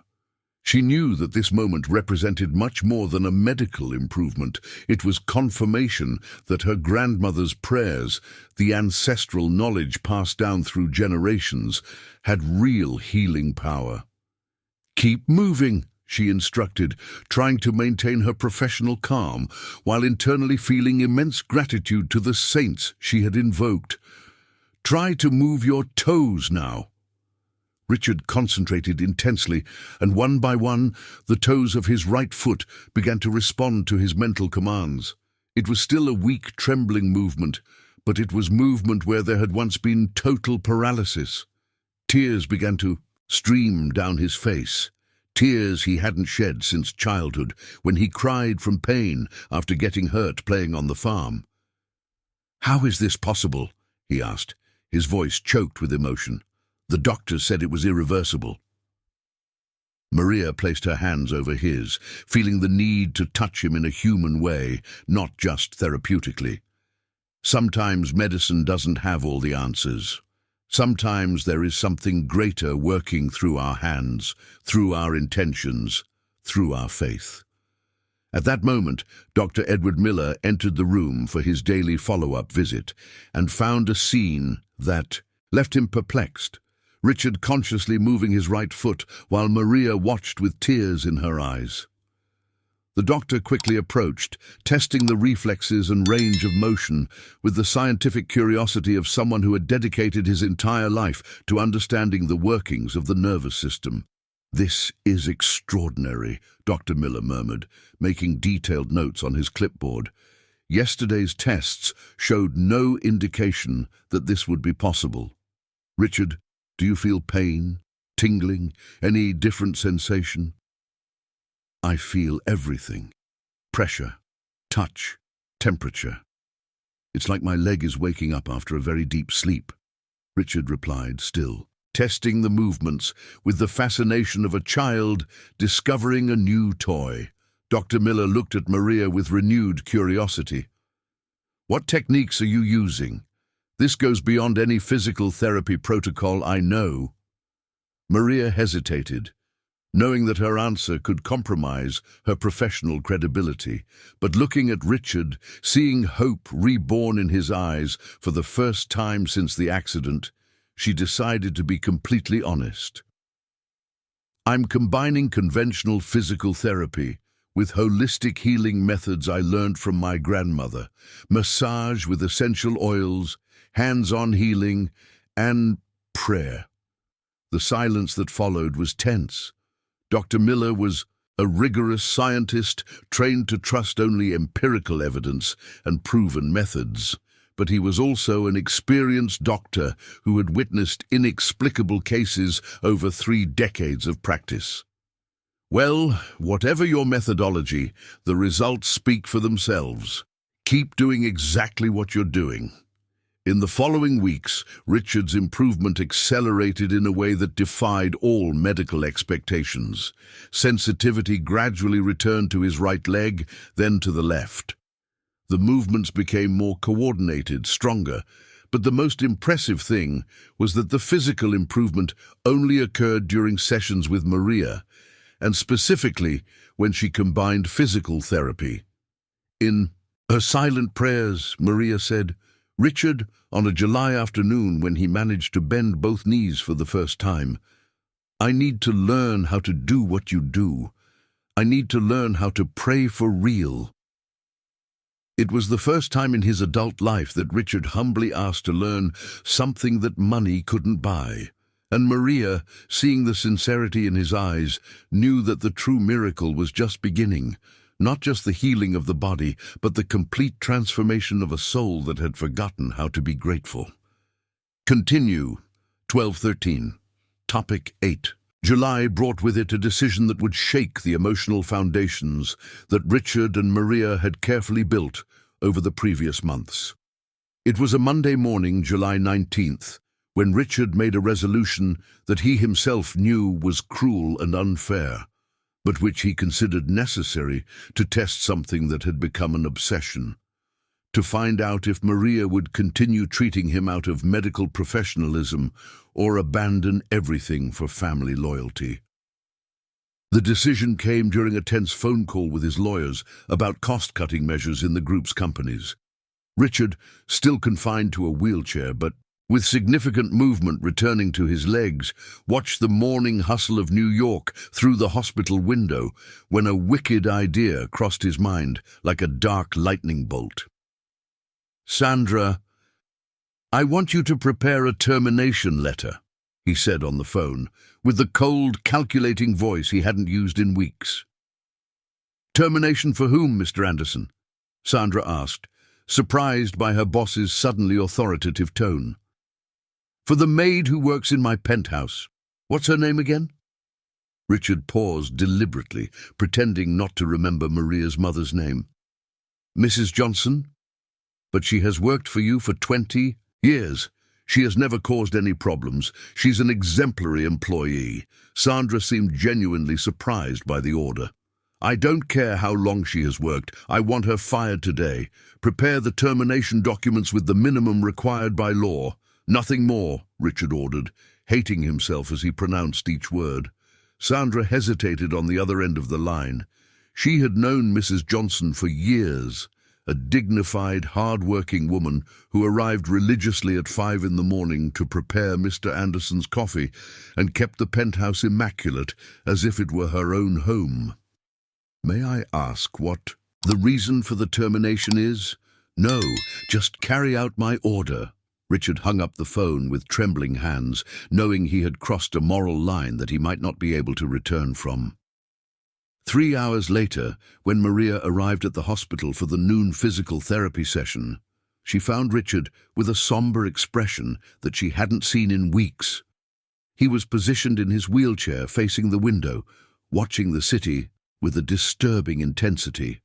She knew that this moment represented much more than a medical improvement. It was confirmation that her grandmother's prayers, the ancestral knowledge passed down through generations, had real healing power. "Keep moving," she instructed, trying to maintain her professional calm, while internally feeling immense gratitude to the saints she had invoked. "Try to move your toes now." Richard concentrated intensely, and one by one, the toes of his right foot began to respond to his mental commands. It was still a weak, trembling movement, but it was movement where there had once been total paralysis. Tears began to stream down his face, tears he hadn't shed since childhood, when he cried from pain after getting hurt playing on the farm. "How is this possible?" he asked, his voice choked with emotion. "The doctors said it was irreversible." Maria placed her hands over his, feeling the need to touch him in a human way, not just therapeutically. Sometimes medicine doesn't have all the answers. Sometimes there is something greater working through our hands, through our intentions, through our faith. At that moment, Dr. Edward Miller entered the room for his daily follow-up visit and found a scene that left him perplexed. Richard consciously moving his right foot while Maria watched with tears in her eyes. The doctor quickly approached, testing the reflexes and range of motion with the scientific curiosity of someone who had dedicated his entire life to understanding the workings of the nervous system. "This is extraordinary," Dr. Miller murmured, making detailed notes on his clipboard. Yesterday's tests showed no indication that this would be possible. "Richard, do you feel pain, tingling, any different sensation?" "I feel everything. Pressure, touch, temperature. It's like my leg is waking up after a very deep sleep," Richard replied, still testing the movements with the fascination of a child discovering a new toy. Dr. Miller looked at Maria with renewed curiosity. "What techniques are you using? This goes beyond any physical therapy protocol I know." Maria hesitated, knowing that her answer could compromise her professional credibility, but looking at Richard, seeing hope reborn in his eyes for the first time since the accident, she decided to be completely honest. "I'm combining conventional physical therapy with holistic healing methods I learned from my grandmother, massage with essential oils, hands-on healing, and prayer." The silence that followed was tense. Dr. Miller was a rigorous scientist trained to trust only empirical evidence and proven methods, but he was also an experienced doctor who had witnessed inexplicable cases over 3 decades of practice. "Well, whatever your methodology, the results speak for themselves. Keep doing exactly what you're doing." In the following weeks, Richard's improvement accelerated in a way that defied all medical expectations. Sensitivity gradually returned to his right leg, then to the left. The movements became more coordinated, stronger, but the most impressive thing was that the physical improvement only occurred during sessions with Maria, and specifically when she combined physical therapy. In her silent prayers, Maria said, "Richard, on a July afternoon when he managed to bend both knees for the first time, I need to learn how to do what you do. I need to learn how to pray for real." It was the first time in his adult life that Richard humbly asked to learn something that money couldn't buy. And Maria, seeing the sincerity in his eyes, knew that the true miracle was just beginning. Not just the healing of the body, but the complete transformation of a soul that had forgotten how to be grateful. Continue. 12:13. Topic 8. July brought with it a decision that would shake the emotional foundations that Richard and Maria had carefully built over the previous months. It was a Monday morning, July 19th, when Richard made a resolution that he himself knew was cruel and unfair, but which he considered necessary to test something that had become an obsession, to find out if Maria would continue treating him out of medical professionalism or abandon everything for family loyalty. The decision came during a tense phone call with his lawyers about cost-cutting measures in the group's companies. Richard, still confined to a wheelchair but with significant movement returning to his legs, watched the morning hustle of New York through the hospital window when a wicked idea crossed his mind like a dark lightning bolt. "Sandra, I want you to prepare a termination letter," he said on the phone, with the cold, calculating voice he hadn't used in weeks. "Termination for whom, Mr. Anderson?" Sandra asked, surprised by her boss's suddenly authoritative tone. For the maid who works in my penthouse. What's her name again? Richard paused deliberately, pretending not to remember Maria's mother's name. Mrs. Johnson? But she has worked for you for 20 years. She has never caused any problems. She's an exemplary employee. Sandra seemed genuinely surprised by the order. I don't care how long she has worked. I want her fired today. Prepare the termination documents with the minimum required by law. Nothing more, Richard ordered, hating himself as he pronounced each word. Sandra hesitated on the other end of the line. She had known Mrs. Johnson for years, a dignified, hard-working woman who arrived religiously at 5 in the morning to prepare Mr. Anderson's coffee and kept the penthouse immaculate as if it were her own home. May I ask what the reason for the termination is? No, just carry out my order. Richard hung up the phone with trembling hands, knowing he had crossed a moral line that he might not be able to return from. 3 hours later, when Maria arrived at the hospital for the noon physical therapy session, she found Richard with a somber expression that she hadn't seen in weeks. He was positioned in his wheelchair facing the window, watching the city with a disturbing intensity.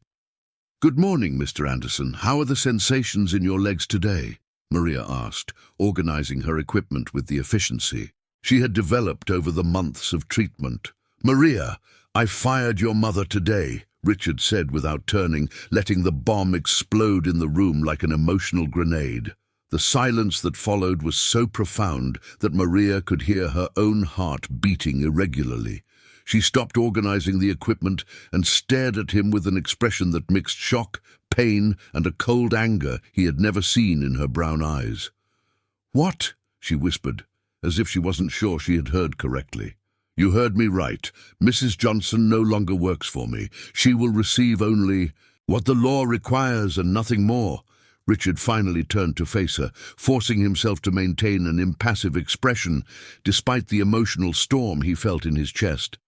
Good morning, Mr. Anderson. How are the sensations in your legs today? Maria asked, organizing her equipment with the efficiency she had developed over the months of treatment. Maria, I fired your mother today, Richard said without turning, letting the bomb explode in the room like an emotional grenade. The silence that followed was so profound that Maria could hear her own heart beating irregularly. She stopped organizing the equipment and stared at him with an expression that mixed shock, pain, and a cold anger he had never seen in her brown eyes. What? She whispered, as if she wasn't sure she had heard correctly. You heard me right. Mrs. Johnson no longer works for me. She will receive only what the law requires and nothing more. Richard finally turned to face her, forcing himself to maintain an impassive expression despite the emotional storm he felt in his chest.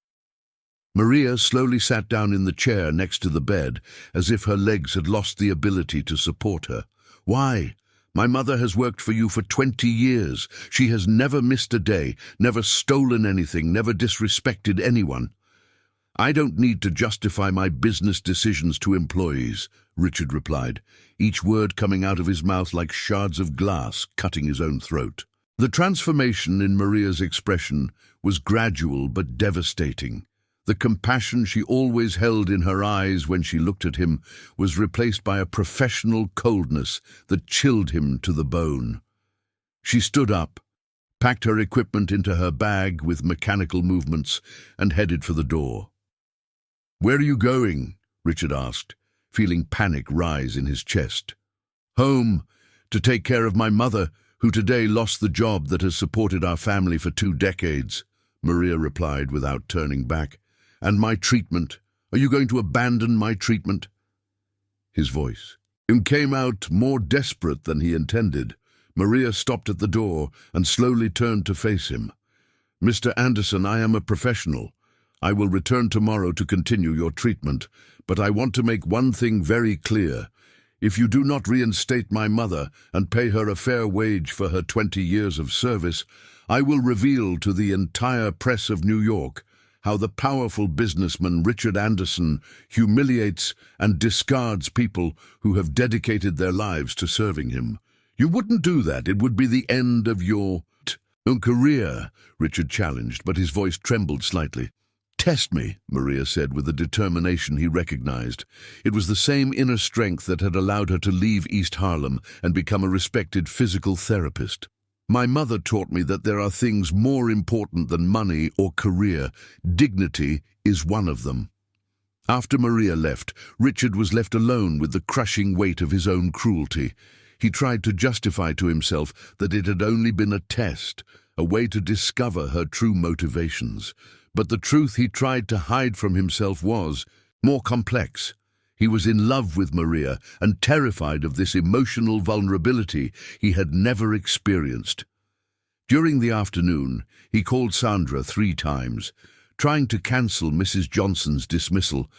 Maria slowly sat down in the chair next to the bed, as if her legs had lost the ability to support her. Why? My mother has worked for you for 20 years. She has never missed a day, never stolen anything, never disrespected anyone. I don't need to justify my business decisions to employees, Richard replied, each word coming out of his mouth like shards of glass, cutting his own throat. The transformation in Maria's expression was gradual but devastating. The compassion she always held in her eyes when she looked at him was replaced by a professional coldness that chilled him to the bone. She stood up, packed her equipment into her bag with mechanical movements, and headed for the door. Where are you going? Richard asked, feeling panic rise in his chest. Home, to take care of my mother, who today lost the job that has supported our family for 2 decades, Maria replied without turning back. And my treatment. Are you going to abandon my treatment? His voice came out more desperate than he intended. Maria stopped at the door and slowly turned to face him. Mr. Anderson, I am a professional. I will return tomorrow to continue your treatment, but I want to make one thing very clear. If you do not reinstate my mother and pay her a fair wage for her 20 years of service, I will reveal to the entire press of New York how the powerful businessman Richard Anderson humiliates and discards people who have dedicated their lives to serving him. You wouldn't do that. It would be the end of your career, Richard challenged, but his voice trembled slightly. Test me, Maria said with a determination he recognized. It was the same inner strength that had allowed her to leave East Harlem and become a respected physical therapist. My mother taught me that there are things more important than money or career. Dignity is one of them. After Maria left, Richard was left alone with the crushing weight of his own cruelty. He tried to justify to himself that it had only been a test, a way to discover her true motivations. But the truth he tried to hide from himself was more complex. He was in love with Maria and terrified of this emotional vulnerability he had never experienced. During the afternoon, he called Sandra 3 times, trying to cancel Mrs. Johnson's dismissal,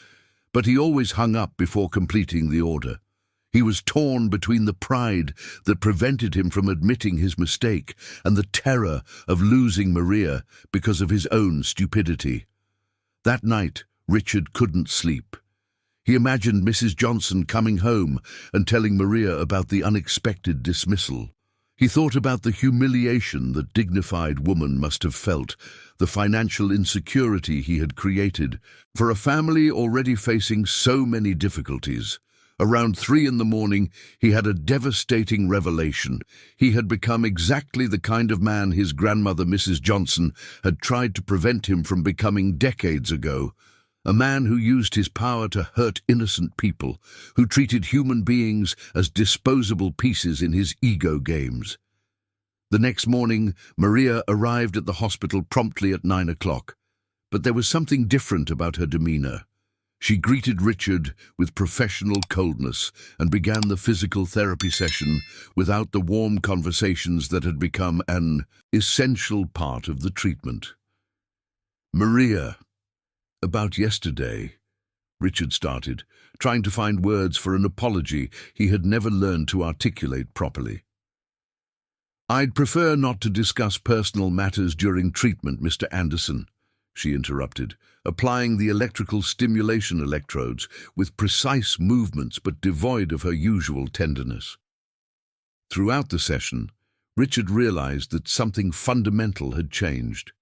but he always hung up before completing the order. He was torn between the pride that prevented him from admitting his mistake and the terror of losing Maria because of his own stupidity. That night, Richard couldn't sleep. He imagined Mrs. Johnson coming home and telling Maria about the unexpected dismissal. He thought about the humiliation the dignified woman must have felt, the financial insecurity he had created for a family already facing so many difficulties. Around 3 in the morning, he had a devastating revelation. He had become exactly the kind of man his grandmother, Mrs. Johnson, had tried to prevent him from becoming decades ago. A man who used his power to hurt innocent people, who treated human beings as disposable pieces in his ego games. The next morning, Maria arrived at the hospital promptly at 9 o'clock, but there was something different about her demeanor. She greeted Richard with professional coldness and began the physical therapy session without the warm conversations that had become an essential part of the treatment. "Maria, about yesterday," Richard started, trying to find words for an apology he had never learned to articulate properly. "I'd prefer not to discuss personal matters during treatment, Mr. Anderson," she interrupted, applying the electrical stimulation electrodes with precise movements but devoid of her usual tenderness. Throughout the session, Richard realized that something fundamental had changed.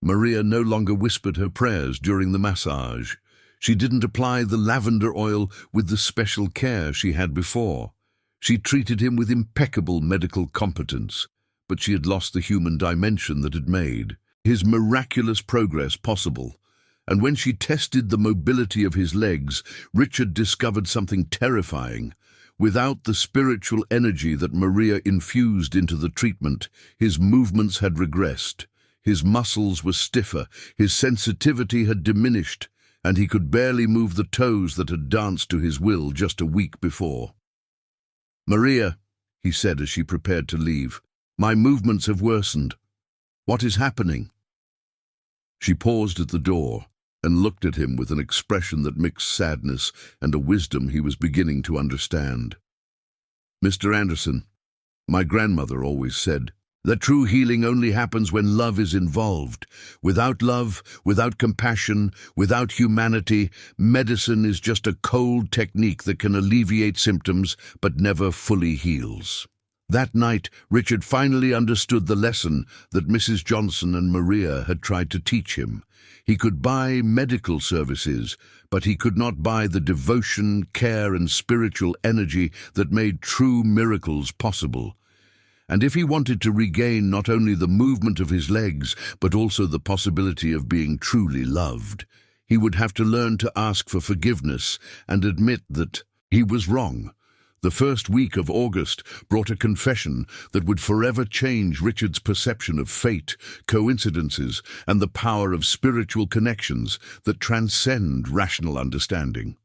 Maria no longer whispered her prayers during the massage. She didn't apply the lavender oil with the special care she had before. She treated him with impeccable medical competence, but she had lost the human dimension that had made his miraculous progress possible. And when she tested the mobility of his legs, Richard discovered something terrifying. Without the spiritual energy that Maria infused into the treatment, his movements had regressed. His muscles were stiffer, his sensitivity had diminished, and he could barely move the toes that had danced to his will just a week before. "Maria," he said as she prepared to leave, "my movements have worsened. What is happening?" She paused at the door and looked at him with an expression that mixed sadness and a wisdom he was beginning to understand. "Mr. Anderson, my grandmother always said that true healing only happens when love is involved. Without love, without compassion, without humanity, medicine is just a cold technique that can alleviate symptoms but never fully heals." That night, Richard finally understood the lesson that Mrs. Johnson and Maria had tried to teach him. He could buy medical services, but he could not buy the devotion, care, and spiritual energy that made true miracles possible. And if he wanted to regain not only the movement of his legs, but also the possibility of being truly loved, he would have to learn to ask for forgiveness and admit that he was wrong. The first week of August brought a confession that would forever change Richard's perception of fate, coincidences, and the power of spiritual connections that transcend rational understanding.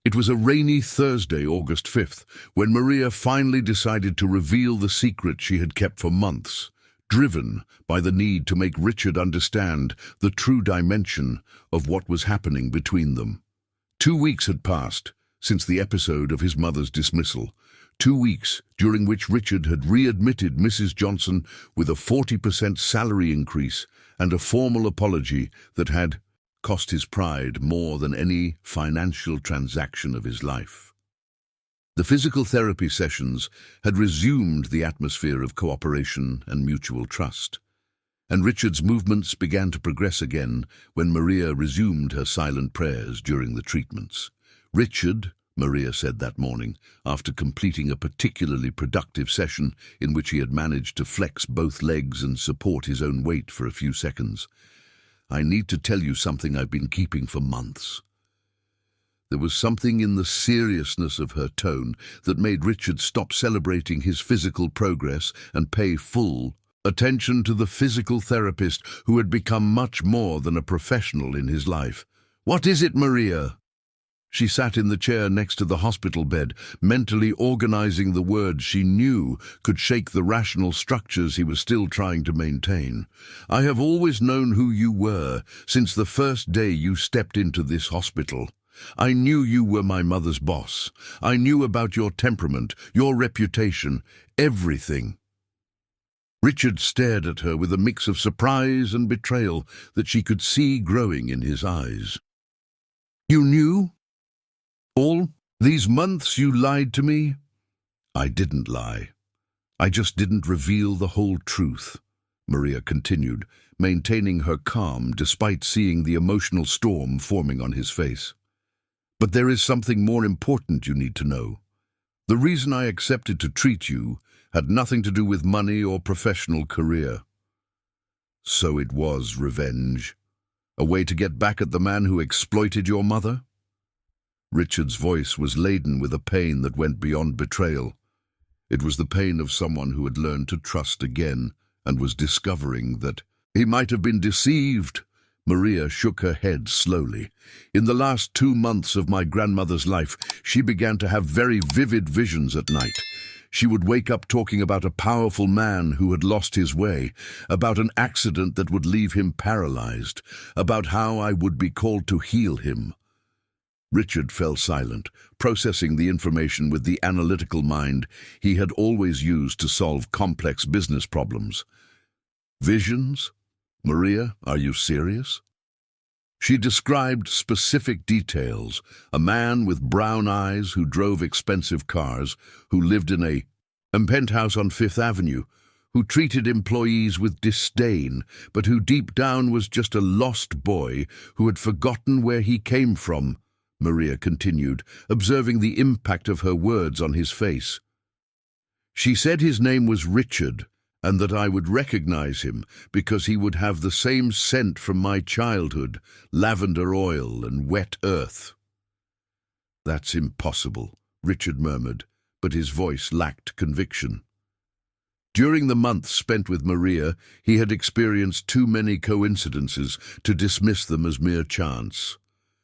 It was a rainy Thursday, August 5th, when Maria finally decided to reveal the secret she had kept for months, driven by the need to make Richard understand the true dimension of what was happening between them. 2 weeks had passed since the episode of his mother's dismissal, 2 weeks during which Richard had readmitted Mrs. Johnson with a 40% salary increase and a formal apology that had cost his pride more than any financial transaction of his life. The physical therapy sessions had resumed the atmosphere of cooperation and mutual trust, and Richard's movements began to progress again when Maria resumed her silent prayers during the treatments. "Richard," Maria said that morning, after completing a particularly productive session in which he had managed to flex both legs and support his own weight for a few seconds, "I need to tell you something I've been keeping for months." There was something in the seriousness of her tone that made Richard stop celebrating his physical progress and pay full attention to the physical therapist who had become much more than a professional in his life. "What is it, Maria?" She sat in the chair next to the hospital bed, mentally organizing the words she knew could shake the rational structures he was still trying to maintain. "I have always known who you were, since the first day you stepped into this hospital. I knew you were my mother's boss. I knew about your temperament, your reputation, everything." Richard stared at her with a mix of surprise and betrayal that she could see growing in his eyes. "You knew? All these months you lied to me?" "I didn't lie. I just didn't reveal the whole truth," Maria continued, maintaining her calm despite seeing the emotional storm forming on his face. "But there is something more important you need to know. The reason I accepted to treat you had nothing to do with money or professional career." "So it was revenge? A way to get back at the man who exploited your mother?" Richard's voice was laden with a pain that went beyond betrayal. It was the pain of someone who had learned to trust again and was discovering that he might have been deceived. Maria shook her head slowly. "In the last 2 months of my grandmother's life, she began to have very vivid visions at night. She would wake up talking about a powerful man who had lost his way, about an accident that would leave him paralyzed, about how I would be called to heal him." Richard fell silent, processing the information with the analytical mind he had always used to solve complex business problems. "Visions? Maria, are you serious?" She described specific details: a man with brown eyes who drove expensive cars, who lived in a penthouse on Fifth Avenue, who treated employees with disdain, but who deep down was just a lost boy who had forgotten where he came from, Maria continued, observing the impact of her words on his face. "She said his name was Richard, and that I would recognize him because he would have the same scent from my childhood, lavender oil and wet earth." "That's impossible," Richard murmured, but his voice lacked conviction. During the months spent with Maria, he had experienced too many coincidences to dismiss them as mere chance.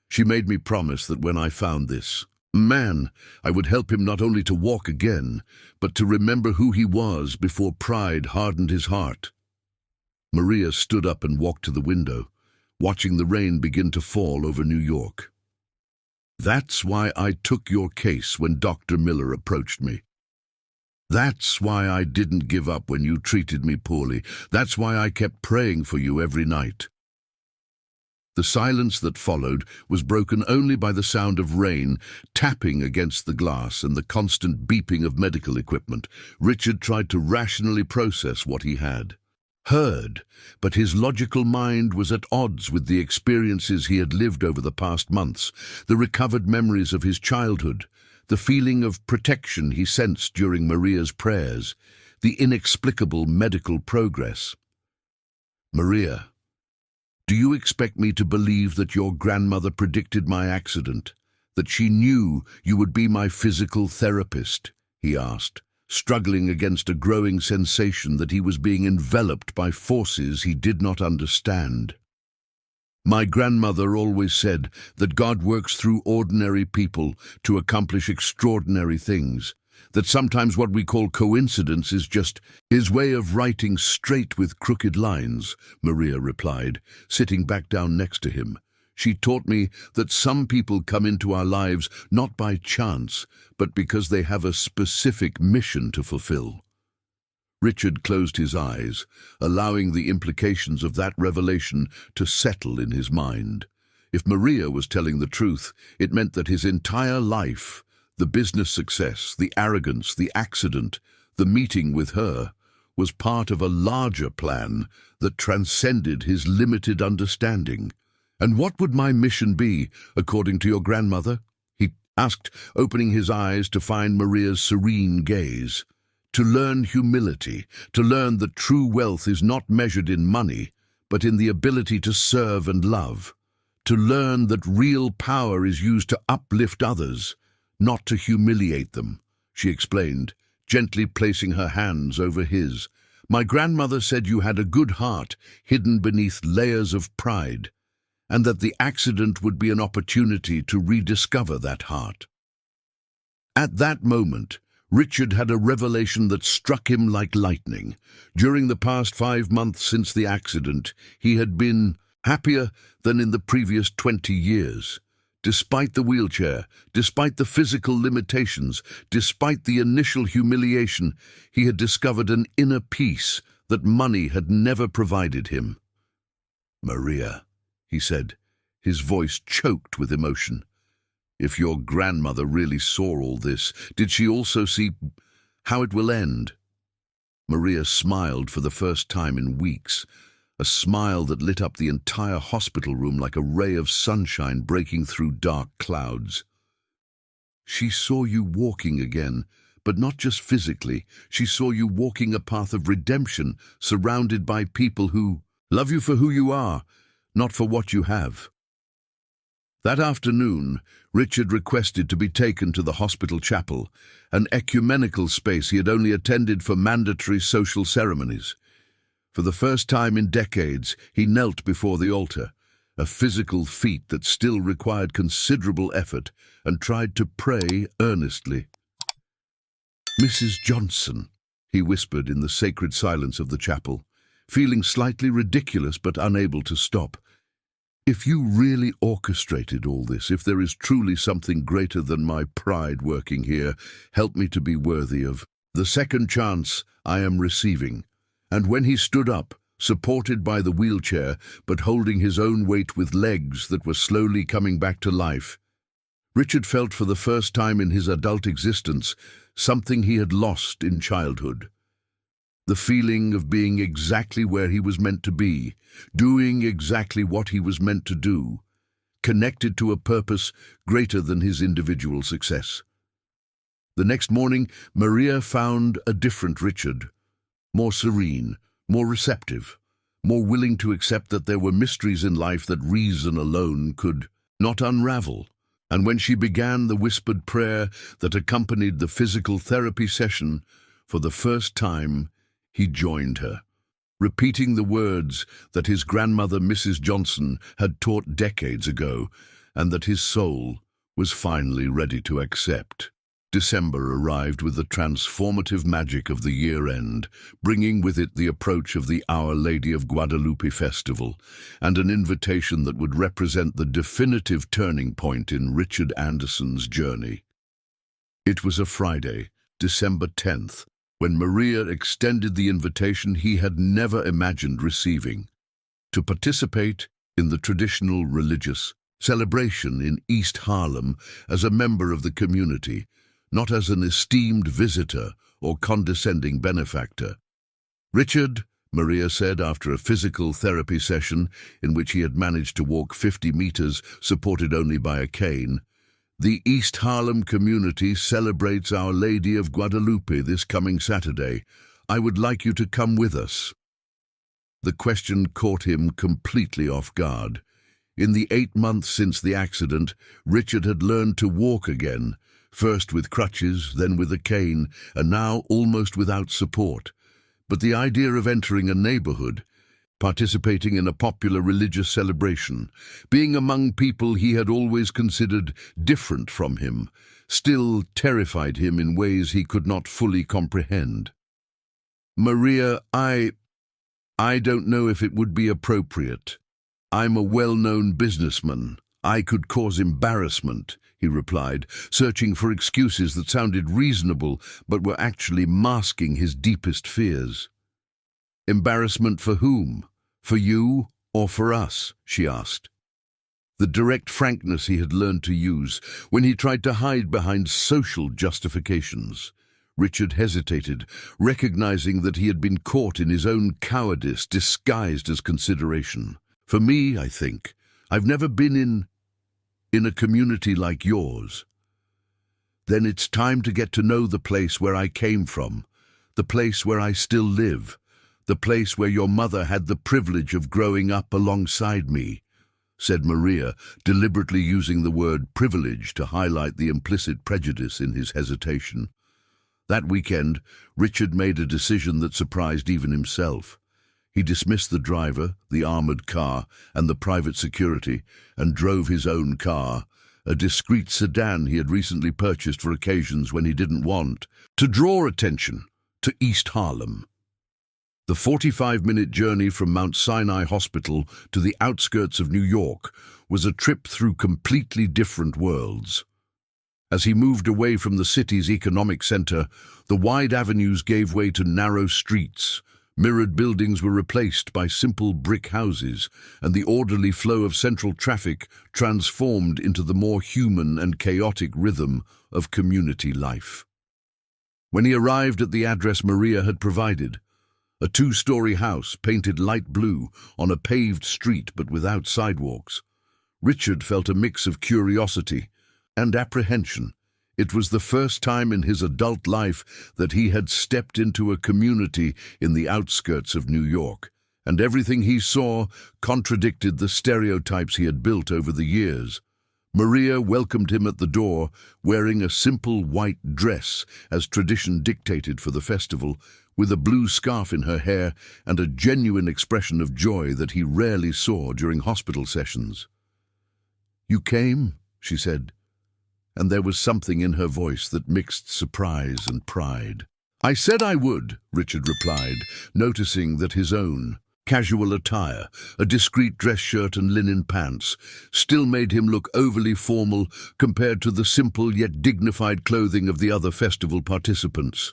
"She made me promise that when I found this man, I would help him not only to walk again, but to remember who he was before pride hardened his heart." Maria stood up and walked to the window, watching the rain begin to fall over New York. "That's why I took your case when Dr. Miller approached me. That's why I didn't give up when you treated me poorly. That's why I kept praying for you every night." The silence that followed was broken only by the sound of rain tapping against the glass and the constant beeping of medical equipment. Richard tried to rationally process what he had heard, but his logical mind was at odds with the experiences he had lived over the past months, the recovered memories of his childhood, the feeling of protection he sensed during Maria's prayers, the inexplicable medical progress. "Maria, do you expect me to believe that your grandmother predicted my accident, that she knew you would be my physical therapist?" he asked, struggling against a growing sensation that he was being enveloped by forces he did not understand. "My grandmother always said that God works through ordinary people to accomplish extraordinary things, that sometimes what we call coincidence is just his way of writing straight with crooked lines," Maria replied, sitting back down next to him. "She taught me that some people come into our lives not by chance, but because they have a specific mission to fulfill." Richard closed his eyes, allowing the implications of that revelation to settle in his mind. If Maria was telling the truth, it meant that his entire life, the business success, the arrogance, the accident, the meeting with her, was part of a larger plan that transcended his limited understanding. "And what would my mission be, according to your grandmother?" he asked, opening his eyes to find Maria's serene gaze. "To learn humility, to learn that true wealth is not measured in money, but in the ability to serve and love. To learn that real power is used to uplift others, not to humiliate them," she explained, gently placing her hands over his. "My grandmother said you had a good heart hidden beneath layers of pride, and that the accident would be an opportunity to rediscover that heart." At that moment, Richard had a revelation that struck him like lightning. During the past 5 months since the accident, he had been happier than in the previous 20 years. Despite the wheelchair, despite the physical limitations, despite the initial humiliation, he had discovered an inner peace that money had never provided him. "Maria," he said, his voice choked with emotion. "If your grandmother really saw all this, did she also see how it will end?" Maria smiled for the first time in weeks, a smile that lit up the entire hospital room like a ray of sunshine breaking through dark clouds. "She saw you walking again, but not just physically. She saw you walking a path of redemption, surrounded by people who love you for who you are, not for what you have." That afternoon, Richard requested to be taken to the hospital chapel, an ecumenical space he had only attended for mandatory social ceremonies. For the first time in decades, he knelt before the altar, a physical feat that still required considerable effort, and tried to pray earnestly. "Mrs. Johnson," he whispered in the sacred silence of the chapel, feeling slightly ridiculous but unable to stop. "If you really orchestrated all this, if there is truly something greater than my pride working here, help me to be worthy of the second chance I am receiving." And when he stood up, supported by the wheelchair, but holding his own weight with legs that were slowly coming back to life, Richard felt for the first time in his adult existence something he had lost in childhood. The feeling of being exactly where he was meant to be, doing exactly what he was meant to do, connected to a purpose greater than his individual success. The next morning, Maria found a different Richard, more serene, more receptive, more willing to accept that there were mysteries in life that reason alone could not unravel. And when she began the whispered prayer that accompanied the physical therapy session, for the first time, he joined her, repeating the words that his grandmother, Mrs. Johnson, had taught decades ago, and that his soul was finally ready to accept. December arrived with the transformative magic of the year-end, bringing with it the approach of the Our Lady of Guadalupe festival, and an invitation that would represent the definitive turning point in Richard Anderson's journey. It was a Friday, December 10th, when Maria extended the invitation he had never imagined receiving, to participate in the traditional religious celebration in East Harlem as a member of the community, not as an esteemed visitor or condescending benefactor. "Richard," Maria said after a physical therapy session in which he had managed to walk 50 meters, supported only by a cane, "the East Harlem community celebrates Our Lady of Guadalupe this coming Saturday. I would like you to come with us." The question caught him completely off guard. In the 8 months since the accident, Richard had learned to walk again, first with crutches, then with a cane, and now almost without support. But the idea of entering a neighborhood, participating in a popular religious celebration, being among people he had always considered different from him, still terrified him in ways he could not fully comprehend. "Maria, I don't know if it would be appropriate. I'm a well-known businessman. I could cause embarrassment," he replied, searching for excuses that sounded reasonable but were actually masking his deepest fears. "Embarrassment for whom? For you or for us?" she asked. The direct frankness he had learned to use when he tried to hide behind social justifications. Richard hesitated, recognizing that he had been caught in his own cowardice disguised as consideration. "For me, I think. I've never been in a community like yours." "Then it's time to get to know the place where I came from, the place where I still live, the place where your mother had the privilege of growing up alongside me," said Maria, deliberately using the word privilege to highlight the implicit prejudice in his hesitation. That weekend, Richard made a decision that surprised even himself. He dismissed the driver, the armored car, and the private security, and drove his own car, a discreet sedan he had recently purchased for occasions when he didn't want to draw attention, to East Harlem. The 45-minute journey from Mount Sinai Hospital to the outskirts of New York was a trip through completely different worlds. As he moved away from the city's economic center, the wide avenues gave way to narrow streets. Mirrored buildings were replaced by simple brick houses, and the orderly flow of central traffic transformed into the more human and chaotic rhythm of community life. When he arrived at the address Maria had provided, a two-story house painted light blue on a paved street but without sidewalks, Richard felt a mix of curiosity and apprehension. It was the first time in his adult life that he had stepped into a community in the outskirts of New York, and everything he saw contradicted the stereotypes he had built over the years. Maria welcomed him at the door, wearing a simple white dress as tradition dictated for the festival, with a blue scarf in her hair and a genuine expression of joy that he rarely saw during hospital sessions. "You came," she said, and there was something in her voice that mixed surprise and pride. "I said I would," Richard replied, noticing that his own casual attire, a discreet dress shirt and linen pants, still made him look overly formal compared to the simple yet dignified clothing of the other festival participants.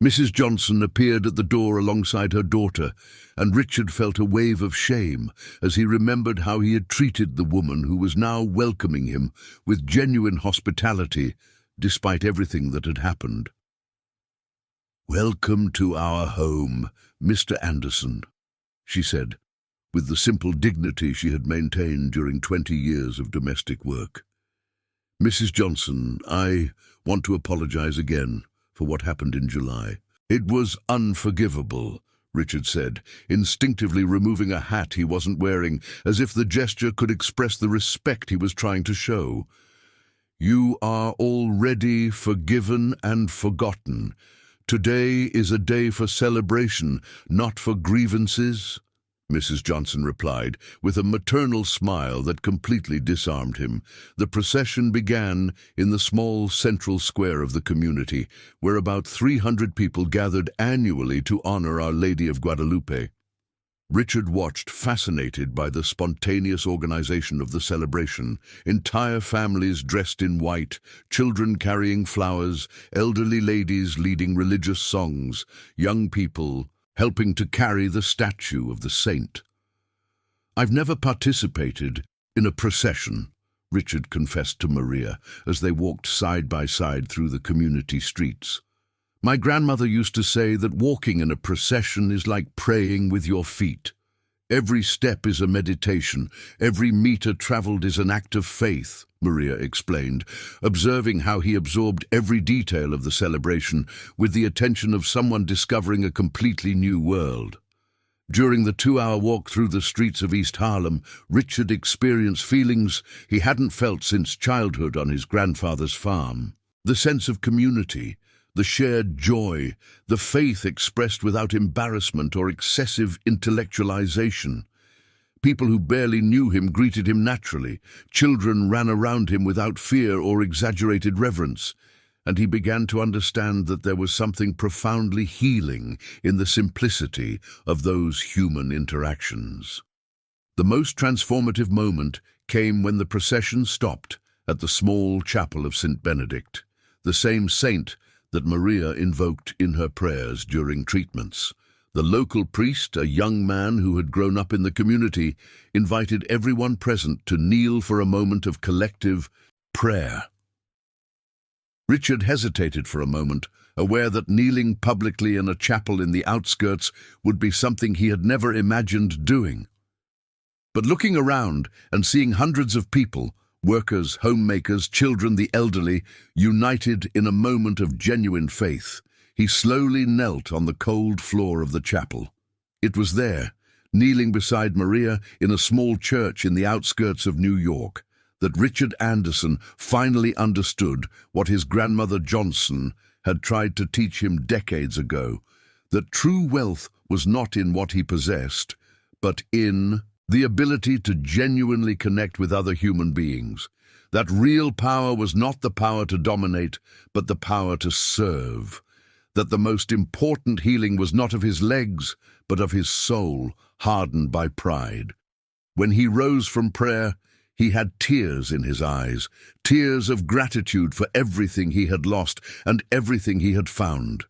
Mrs. Johnson appeared at the door alongside her daughter, and Richard felt a wave of shame as he remembered how he had treated the woman who was now welcoming him with genuine hospitality, despite everything that had happened. "Welcome to our home, Mr. Anderson," she said, with the simple dignity she had maintained during 20 years of domestic work. "Mrs. Johnson, I want to apologize again for what happened in July." "It was unforgivable," Richard said, instinctively removing a hat he wasn't wearing, as if the gesture could express the respect he was trying to show. "You are already forgiven and forgotten. Today is a day for celebration, not for grievances," Mrs. Johnson replied, with a maternal smile that completely disarmed him. The procession began in the small central square of the community, where about 300 people gathered annually to honor Our Lady of Guadalupe. Richard watched, fascinated by the spontaneous organization of the celebration. Entire families dressed in white, children carrying flowers, elderly ladies leading religious songs, young people helping to carry the statue of the saint. "I've never participated in a procession," Richard confessed to Maria as they walked side by side through the community streets. "My grandmother used to say that walking in a procession is like praying with your feet. Every step is a meditation, every meter traveled is an act of faith," Maria explained, observing how he absorbed every detail of the celebration with the attention of someone discovering a completely new world. During the 2-hour walk through the streets of East Harlem, Richard experienced feelings he hadn't felt since childhood on his grandfather's farm. The sense of community, the shared joy, the faith expressed without embarrassment or excessive intellectualization. People who barely knew him greeted him naturally. Children ran around him without fear or exaggerated reverence, and he began to understand that there was something profoundly healing in the simplicity of those human interactions. The most transformative moment came when the procession stopped at the small chapel of St. Benedict, the same saint that Maria invoked in her prayers during treatments. The local priest, a young man who had grown up in the community, invited everyone present to kneel for a moment of collective prayer. Richard hesitated for a moment, aware that kneeling publicly in a chapel in the outskirts would be something he had never imagined doing. But looking around and seeing hundreds of people, workers, homemakers, children, the elderly, united in a moment of genuine faith, he slowly knelt on the cold floor of the chapel. It was there, kneeling beside Maria in a small church in the outskirts of New York, that Richard Anderson finally understood what his grandmother Johnson had tried to teach him decades ago, that true wealth was not in what he possessed, but in the ability to genuinely connect with other human beings. That real power was not the power to dominate, but the power to serve. that the most important healing was not of his legs, but of his soul, hardened by pride. When he rose from prayer, he had tears in his eyes, tears of gratitude for everything he had lost and everything he had found.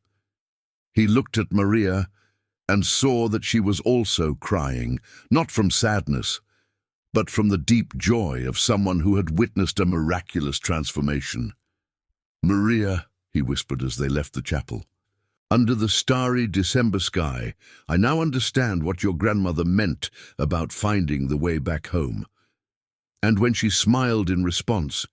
He looked at Maria and saw that she was also crying, not from sadness, but from the deep joy of someone who had witnessed a miraculous transformation. "Maria," he whispered as they left the chapel, "under the starry December sky, I now understand what your grandmother meant about finding the way back home." And when she smiled in response,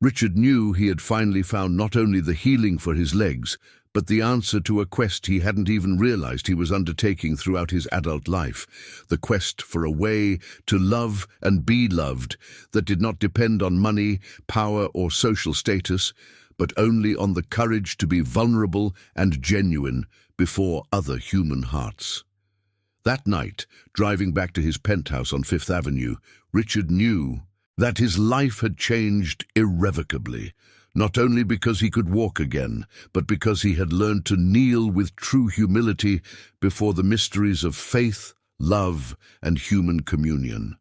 Richard knew he had finally found not only the healing for his legs, but the answer to a quest he hadn't even realized he was undertaking throughout his adult life, the quest for a way to love and be loved that did not depend on money, power, or social status, but only on the courage to be vulnerable and genuine before other human hearts. That night, driving back to his penthouse on Fifth Avenue, Richard knew that his life had changed irrevocably, not only because he could walk again, but because he had learned to kneel with true humility before the mysteries of faith, love, and human communion.